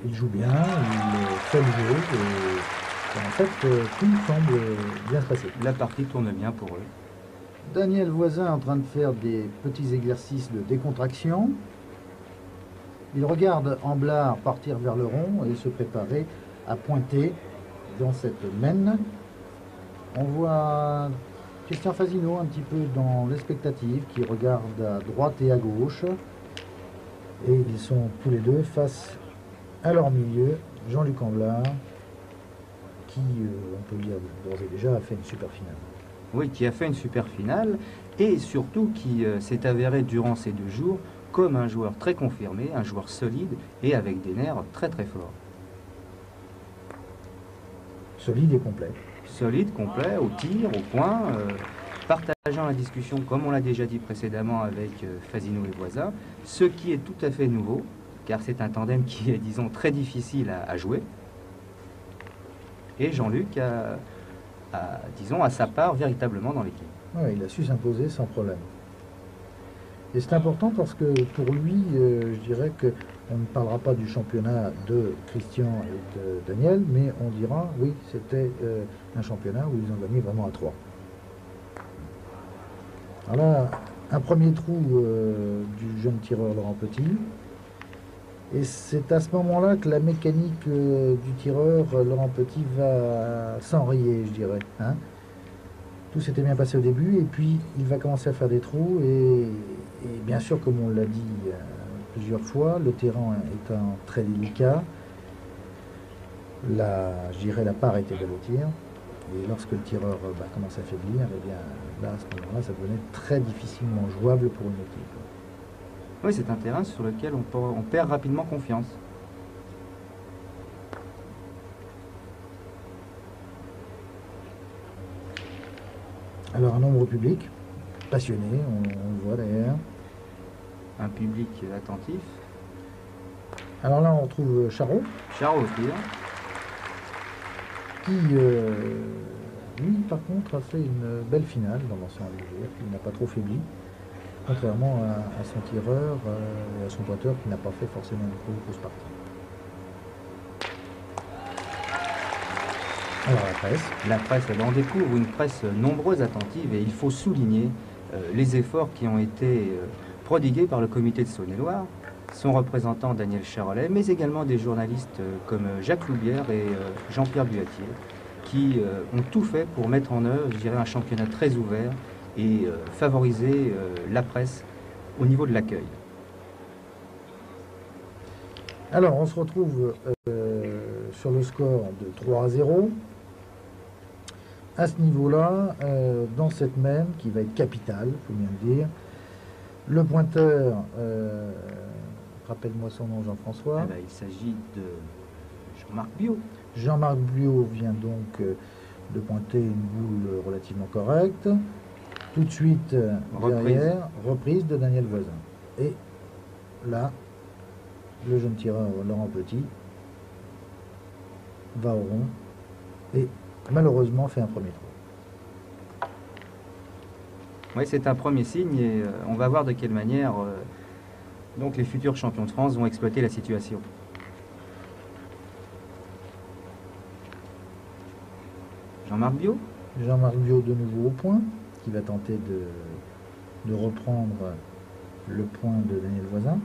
Il joue bien, il fait le jeu et en fait tout semble bien se passer. La partie tourne bien pour eux. Daniel Voisin est en train de faire des petits exercices de décontraction. Il regarde Amblard partir vers le rond et se préparer à pointer dans cette mène. On voit Christian Fasino un petit peu dans l'expectative qui regarde à droite et à gauche. Et ils sont tous les deux face à leur milieu, Jean-Luc Amblard, qui, on peut dire d'ores et déjà, a fait une super finale. Oui, qui a fait une super finale et surtout qui s'est avéré durant ces 2 jours comme un joueur très confirmé, un joueur solide et avec des nerfs très très forts. Solide et complet. Solide, complet, au tir, au point, partageant la discussion comme on l'a déjà dit précédemment avec Fasino et Voisin, ce qui est tout à fait nouveau, car c'est un tandem qui est, disons, très difficile à jouer. Et Jean-Luc disons, à sa part véritablement dans l'équipe. Ouais, il a su s'imposer sans problème. Et c'est important parce que pour lui, je dirais qu'on ne parlera pas du championnat de Christian et de Daniel, mais on dira, oui, c'était un championnat où ils ont gagné vraiment à 3. Alors là, un premier trou du jeune tireur Laurent Petit. Et c'est à ce moment-là que la mécanique du tireur Laurent Petit va s'enrayer, je dirais. Hein. Tout s'était bien passé au début, et puis il va commencer à faire des trous, et bien sûr, comme on l'a dit plusieurs fois, le terrain étant très délicat, je dirais la part était belle au tir, et lorsque le tireur commence à faiblir, eh bien, là, à ce moment-là, ça devenait très difficilement jouable pour une équipe. Oui, c'est un terrain sur lequel on perd rapidement confiance. Alors un nombre public, passionné, on le voit d'ailleurs. Un public attentif. Alors là on retrouve Charot. Charot au tir. Qui, lui par contre, a fait une belle finale dans l'ensemble du jeu. Il n'a pas trop faibli. Contrairement à son tireur et à son pointeur qui n'a pas fait forcément une grosse partie. Alors la presse, on découvre une presse nombreuse, attentive, et il faut souligner les efforts qui ont été prodigués par le comité de Saône-et-Loire, son représentant Daniel Charolais, mais également des journalistes comme Jacques Loubière et Jean-Pierre Buatier, qui ont tout fait pour mettre en œuvre, je dirais, un championnat très ouvert et favoriser la presse au niveau de l'accueil. Alors, on se retrouve sur le score de 3-0. à ce niveau-là, dans cette mène, qui va être capitale, il faut bien le dire, le pointeur, rappelle-moi son nom, Jean-François. Eh ben, il s'agit de Jean-Marc Biot. Jean-Marc Biot vient donc de pointer une boule relativement correcte. Tout de suite, derrière, reprise de Daniel Voisin. Et là, le jeune tireur Laurent Petit va au rond et malheureusement fait un premier trou. Oui, c'est un premier signe et on va voir de quelle manière donc les futurs champions de France vont exploiter la situation. Jean-Marc Biot. Jean-Marc Biot de nouveau au point, qui va tenter de reprendre le point de Daniel Voisin.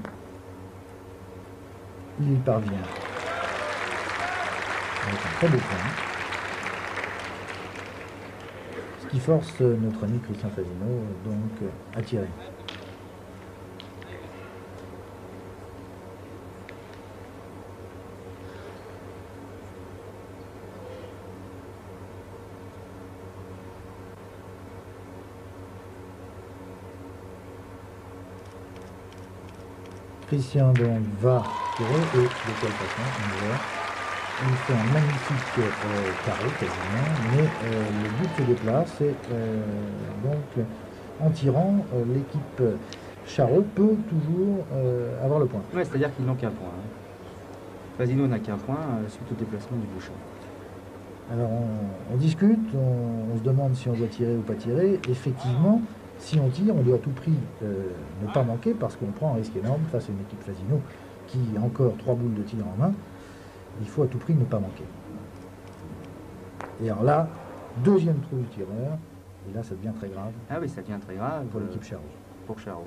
Il y parvient avec un très beau point, ce qui force notre ami Christian Fasino donc à tirer. Christian donc va tirer et de quelle façon on voit. Il fait un magnifique carré quasiment, mais le but se déplace et donc en tirant l'équipe Charot peut toujours avoir le point. Oui, c'est-à-dire qu'ils n'ont qu'un point. Fasino n'a qu'un point suite au déplacement du bouchon. Alors on discute, on se demande si on doit tirer ou pas tirer. Effectivement, si on tire, on doit à tout prix ne pas manquer parce qu'on prend un risque énorme face à une équipe Fasino qui a encore 3 boules de tir en main. Il faut à tout prix ne pas manquer. Et alors là, deuxième trou du tireur, et là ça devient très grave. Ah oui, ça devient très grave pour l'équipe Charot. Pour Charot.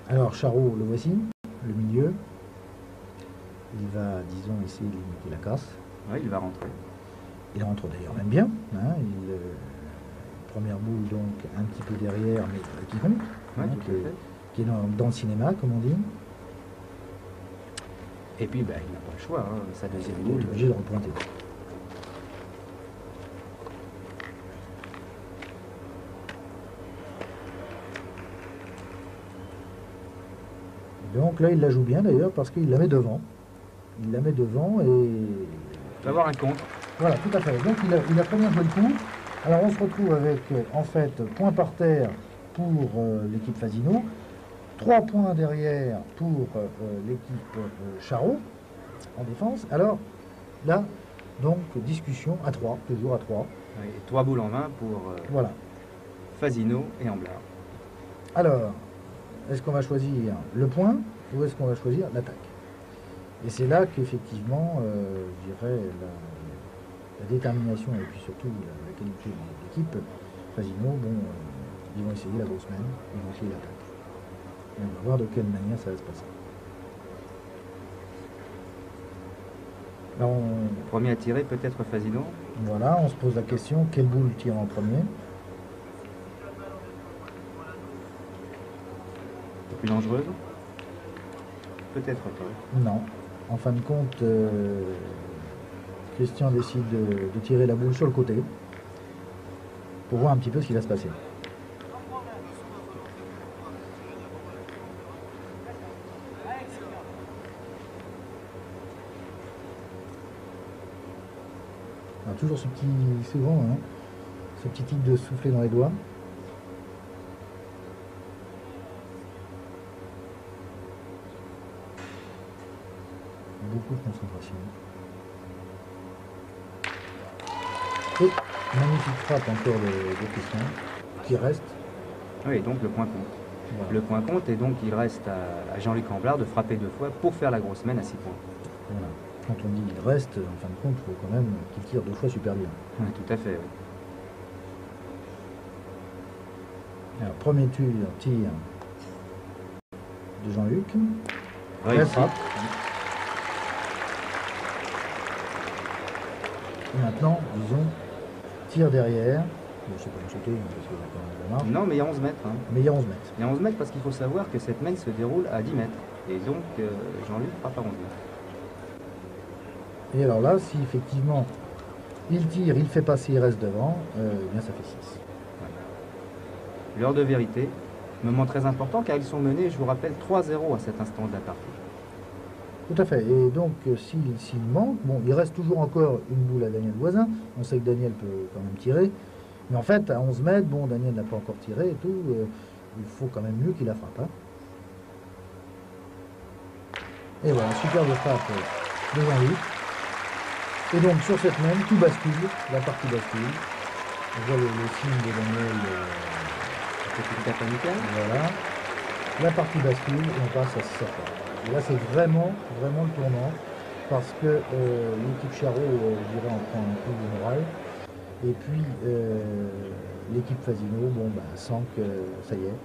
Alors Charot, le voici, le milieu. Il va, disons, essayer de limiter la casse. Oui, il va rentrer. Il rentre d'ailleurs même bien. Hein, première boule donc un petit peu derrière, mais qui compte, ouais, qui est dans le cinéma, comme on dit. Et puis ben, il n'a pas le choix, hein, sa deuxième boule. Il est obligé de repointer. Donc là, il la joue bien d'ailleurs parce qu'il la met devant. Il la met devant et... Il va avoir un contre. Voilà, tout à fait. Donc il a très bien joué le coup. Alors on se retrouve avec, en fait, point par terre pour l'équipe Fasino. 3 points derrière pour l'équipe Charot en défense. Alors là, donc discussion à 3, toujours à 3. Oui, 3 boules en main pour voilà. Fasino et Amblard. Alors, est-ce qu'on va choisir le point ou est-ce qu'on va choisir l'attaque? Et c'est là qu'effectivement, je dirais, la détermination et puis surtout la qualité de l'équipe Fasino, bon, ils vont essayer la grosse main, ils vont essayer l'attaque. Et on va voir de quelle manière ça va se passer. Alors, premier à tirer, peut-être Fasino. Voilà, on se pose la question, quelle boule tire en premier? La plus dangereuse? Peut-être pas. Non. En fin de compte, Christian décide de tirer la boule sur le côté pour voir un petit peu ce qui va se passer. Alors, toujours ce petit, souvent, hein, ce petit tic de souffler dans les doigts. Beaucoup de concentration. Et magnifique frappe encore de Christian, qui reste. Oui, donc le point compte. Voilà. Le point compte et donc il reste à Jean-Luc Amblard de frapper 2 fois pour faire la grosse main à 6 points. Voilà. Quand on dit il reste, en fin de compte, il faut quand même qu'il tire 2 fois super bien. Oui, tout à fait. Oui. Alors, premier tir de Jean-Luc. Réussi. Et maintenant, disons, tir derrière. Bon, c'est pas une sautée, parce que ça marche. Non, mais il y a 11 mètres. Hein. Mais il y a 11 mètres. Il y a 11 mètres parce qu'il faut savoir que cette mène se déroule à 10 mètres. Et donc, Jean-Luc frappe à 11 mètres. Et alors là, si effectivement Il tire, il fait passer, il reste devant, bien ça fait 6. L'heure de vérité, moment très important car ils sont menés, je vous rappelle, 3-0 à cet instant de la partie. Tout à fait. Et donc, s'il manque, bon, il reste toujours encore une boule à Daniel Voisin. On sait que Daniel peut quand même tirer. Mais en fait, à 11 mètres, bon, Daniel n'a pas encore tiré et tout. Il faut quand même mieux qu'il la frappe. Hein. Et voilà, superbe frappe de Jean-Luc. Et donc, sur cette même, tout bascule. La partie bascule. On voit le signe de Daniel. Voilà. La partie bascule et on passe à 6 à 3. Et là, c'est vraiment le tournant, parce que l'équipe Charot, je dirais, en prend un coup de moral. Et puis, l'équipe Fasino, bon, bah, sent que ça y est,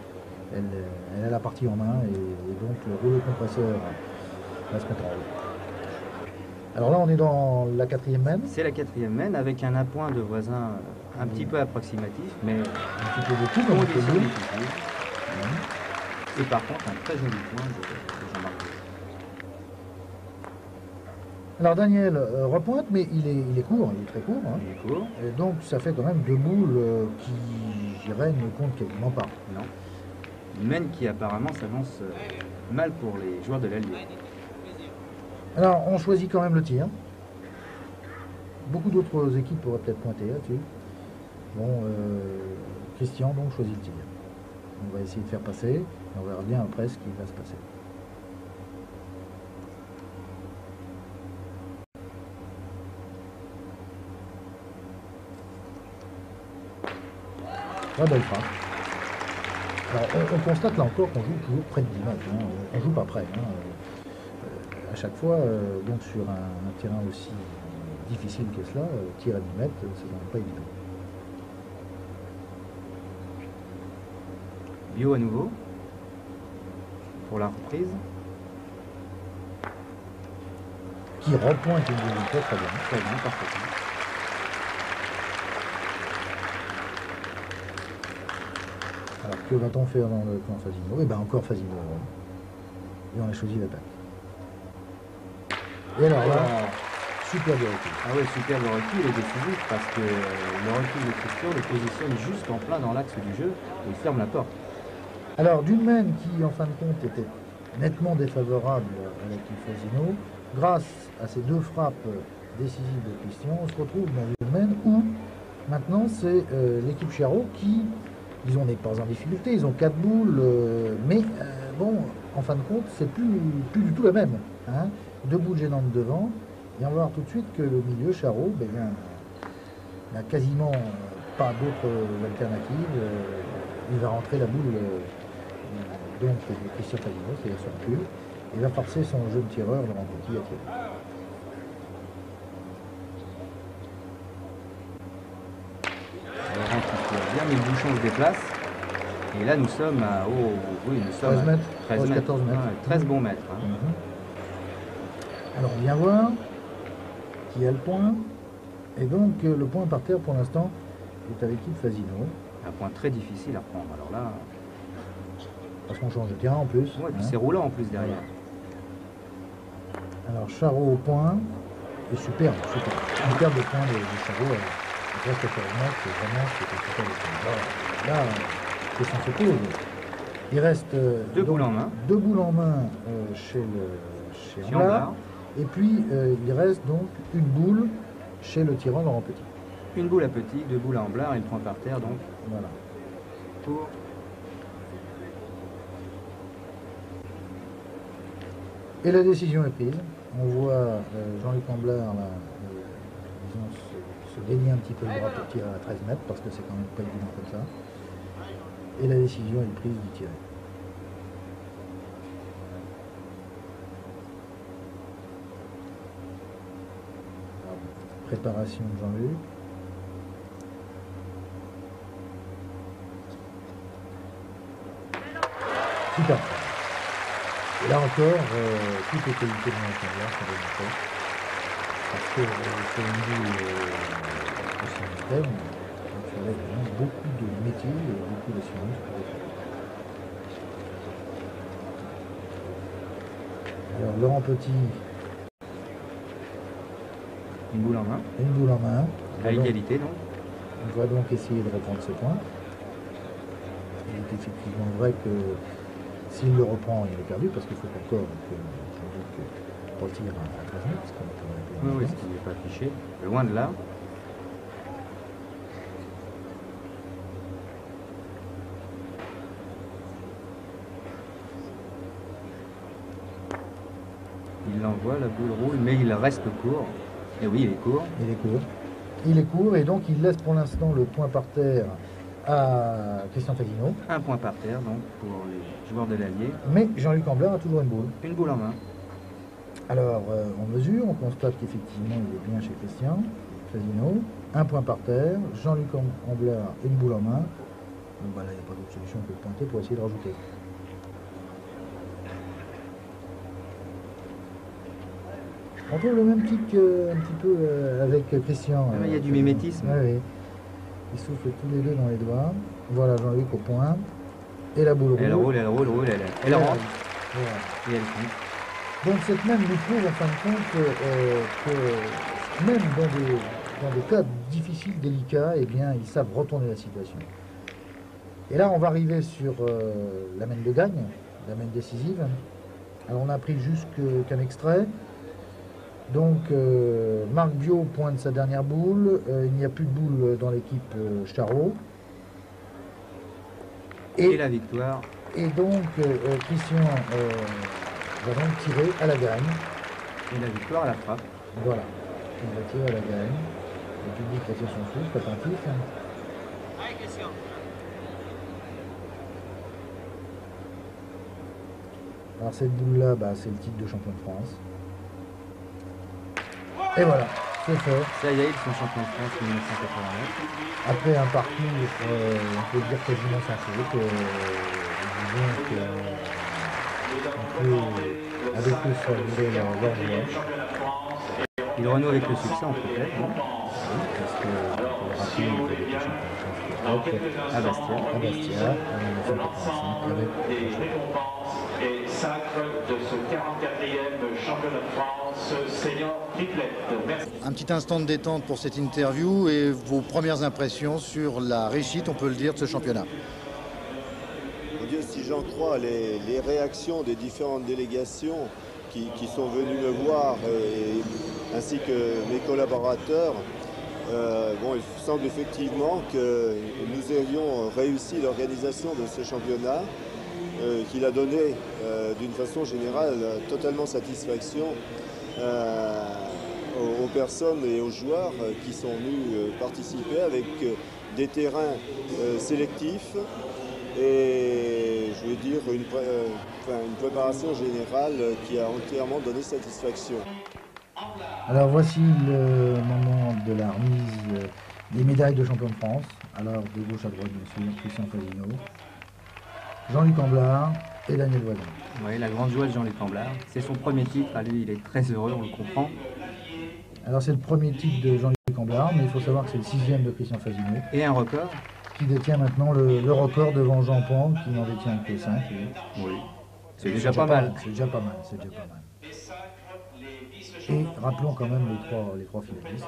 elle a la partie en main, et donc le rouleau compresseur va se mettre en route. Alors là, on est dans la 4e mène. C'est la 4e mène, avec un appoint de Voisin un petit peu approximatif, mais un petit peu de tout, conditions difficiles. Et par contre, un très joli point de Jean-Marc. Alors Daniel repointe, mais il est court, il est très court. Hein. Il est court. Et donc ça fait quand même 2 boules qui, je dirais, ne comptent quasiment pas. Non. Une mène qui apparemment s'avance mal pour les joueurs de l'Allier. Alors on choisit quand même le tir. Beaucoup d'autres équipes pourraient peut-être pointer là-dessus. Bon, Christian donc choisit le tir. On va essayer de faire passer, et on verra bien après ce qui va se passer. Très belle frappe. Alors on constate là encore qu'on joue toujours près de 10 mètres. Hein. On ne joue pas près. Hein. À chaque fois, donc sur un terrain aussi difficile que cela, tirer à 10 mètres, c'est vraiment pas évident. Bio à nouveau, pour la reprise. Qui repointe une deuxième fois, très bien, parfaitement. Alors que va-t-on faire dans le plan Fasino? Eh bien encore Fasino. Et on a choisi l'attaque. Et alors là, superbe recul. Ah oui, superbe recul et décisif parce que le recul de Christian le positionne juste en plein dans l'axe du jeu et il ferme la porte. Alors, d'une main qui, en fin de compte, était nettement défavorable à l'équipe Fasino, grâce à ces 2 frappes décisives de Christian, on se retrouve dans une main où, maintenant, c'est l'équipe Charot qui, disons, n'est pas en difficulté. Ils ont 4 boules, mais bon, en fin de compte, c'est plus du tout la même. Hein. 2 boules gênantes devant, et on va voir tout de suite que le milieu Charot, ben, il n'y a quasiment pas d'autres alternatives. Il va rentrer la boule donc de Christian Fasino, c'est-à-dire son recul, et va forcer son jeune tireur, Laurent Petit, à tirer. Laurent qui tire bien, mais le bouchon se déplace. Et là, nous sommes à 13 mètres, 13 mètres. 14 mètres. 13 bons mètres. Hein. Alors, on vient voir qui a le point. Et donc, le point par terre, pour l'instant, est à l'équipe Fasino. Un point très difficile à prendre. Alors là... Parce qu'on change de terrain en plus. Ouais, et puis c'est roulant en plus derrière. Alors Charot au point. Et superbe. Superbe point de Charot. Presque 14 mètres, c'est vraiment super. Là, question se pose. Il reste 2 boules en main. 2 boules en main chez Amblard. Et puis il reste donc une boule chez le tirant Laurent Petit. Une boule à Petit, 2 boules à Amblard et le point par terre donc. Voilà. Pour... Et la décision est prise. On voit Jean-Luc Amblard là, se baigner un petit peu le bras pour tirer à 13 mètres parce que c'est quand même pas évident comme ça. Et la décision est prise d'y tirer. Alors, préparation de Jean-Luc. Super. Et là encore, toutes les qualités de l'intérieur sont résultées. Parce que sur une vue aussi interne, il y a beaucoup de métiers et beaucoup d'assurance pour les faire. Alors Laurent Petit. Une boule en main. Une boule en main. À égalité, donc. On va donc essayer de reprendre ce point. Il est effectivement vrai que s'il le reprend, il est perdu, parce qu'il faut qu'encore que retire à 13 mètres. Oui, ce qui n'est pas affiché. Loin de là. Il l'envoie, la boule roule, mais il reste court. Et oui, il est court. Il est court. Il est court, et donc il laisse pour l'instant le point par terre à Christian Fasino. Un point par terre, donc, pour les joueurs de l'Allier. Mais Jean-Luc Amblard a toujours une boule. Une boule en main. Alors, on mesure, on constate qu'effectivement, il est bien chez Christian Fasino. Un point par terre, Jean-Luc Amblard et une boule en main. Donc bah, là, il n'y a pas d'autre solution que de pointer pour essayer de rajouter. On trouve le même tic un petit peu avec Christian. Il y a du mimétisme. Oui. Ils soufflent tous les deux dans les doigts. Voilà Jean-Luc au point. Et la boule roule. Elle roule, elle roule, elle rentre. Voilà. Et elle compte. Donc cette même nous prouve en fin de compte que même dans des cas difficiles, délicats, eh bien, ils savent retourner la situation. Et là, on va arriver sur la main de gagne, la main décisive. Alors on a pris juste qu'un extrait. Donc, Marc Biot pointe sa dernière boule. Il n'y a plus de boule dans l'équipe Charot. Et la victoire. Et donc, Christian va donc tirer à la gagne. Et la victoire à la frappe. Voilà. Il va tirer à la gagne. Le public retient son souffle, attentif. Alors, cette boule-là, bah, c'est le titre de champion de France. Et voilà, c'est fait. Ça y est, ils sont champions de France en 1989. Après un parcours, on peut dire quasiment sans faute. Disons qu'on peut avec eux savourer leur joie. Ils renouent avec le succès en complète, non? Oui, parce que pour rappeler, ils avaient été champions de France à Bastia. À Bastia, en 1985, avec et sacre de ce 44e championnat de France senior triplette. Merci. Un petit instant de détente pour cette interview et vos premières impressions sur la réussite, on peut le dire, de ce championnat. Mon Dieu, si j'en crois les réactions des différentes délégations qui sont venues me voir, ainsi que mes collaborateurs, bon, il semble effectivement que nous ayons réussi l'organisation de ce championnat, qu'il a donné d'une façon générale totalement satisfaction aux personnes et aux joueurs qui sont venus participer avec des terrains sélectifs et je veux dire une préparation générale qui a entièrement donné satisfaction. Alors voici le moment de la remise des médailles de champion de France. Alors de gauche à droite bien sûr, Christian Fasino, Jean-Luc Amblard et Daniel Voisin. Oui, la grande joie de Jean-Luc Amblard. C'est son premier titre, à lui il est très heureux, on le comprend. Alors c'est le premier titre de Jean-Luc Amblard, mais il faut savoir que c'est le 6e de Christian Fasino. Et un record. Qui détient maintenant le record devant Jean Pan, qui n'en détient que 5. Oui, c'est déjà pas mal. C'est déjà pas mal, c'est déjà pas mal. Et rappelons quand même les trois finalistes.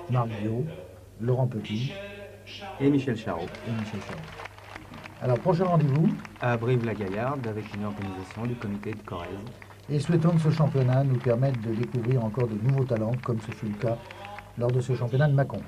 Marc Biot, Laurent Petit et Michel Charot. Alors, prochain rendez-vous à Brive-la-Gaillarde avec une organisation du comité de Corrèze. Et souhaitons que ce championnat nous permette de découvrir encore de nouveaux talents, comme ce fut le cas lors de ce championnat de Mâcon.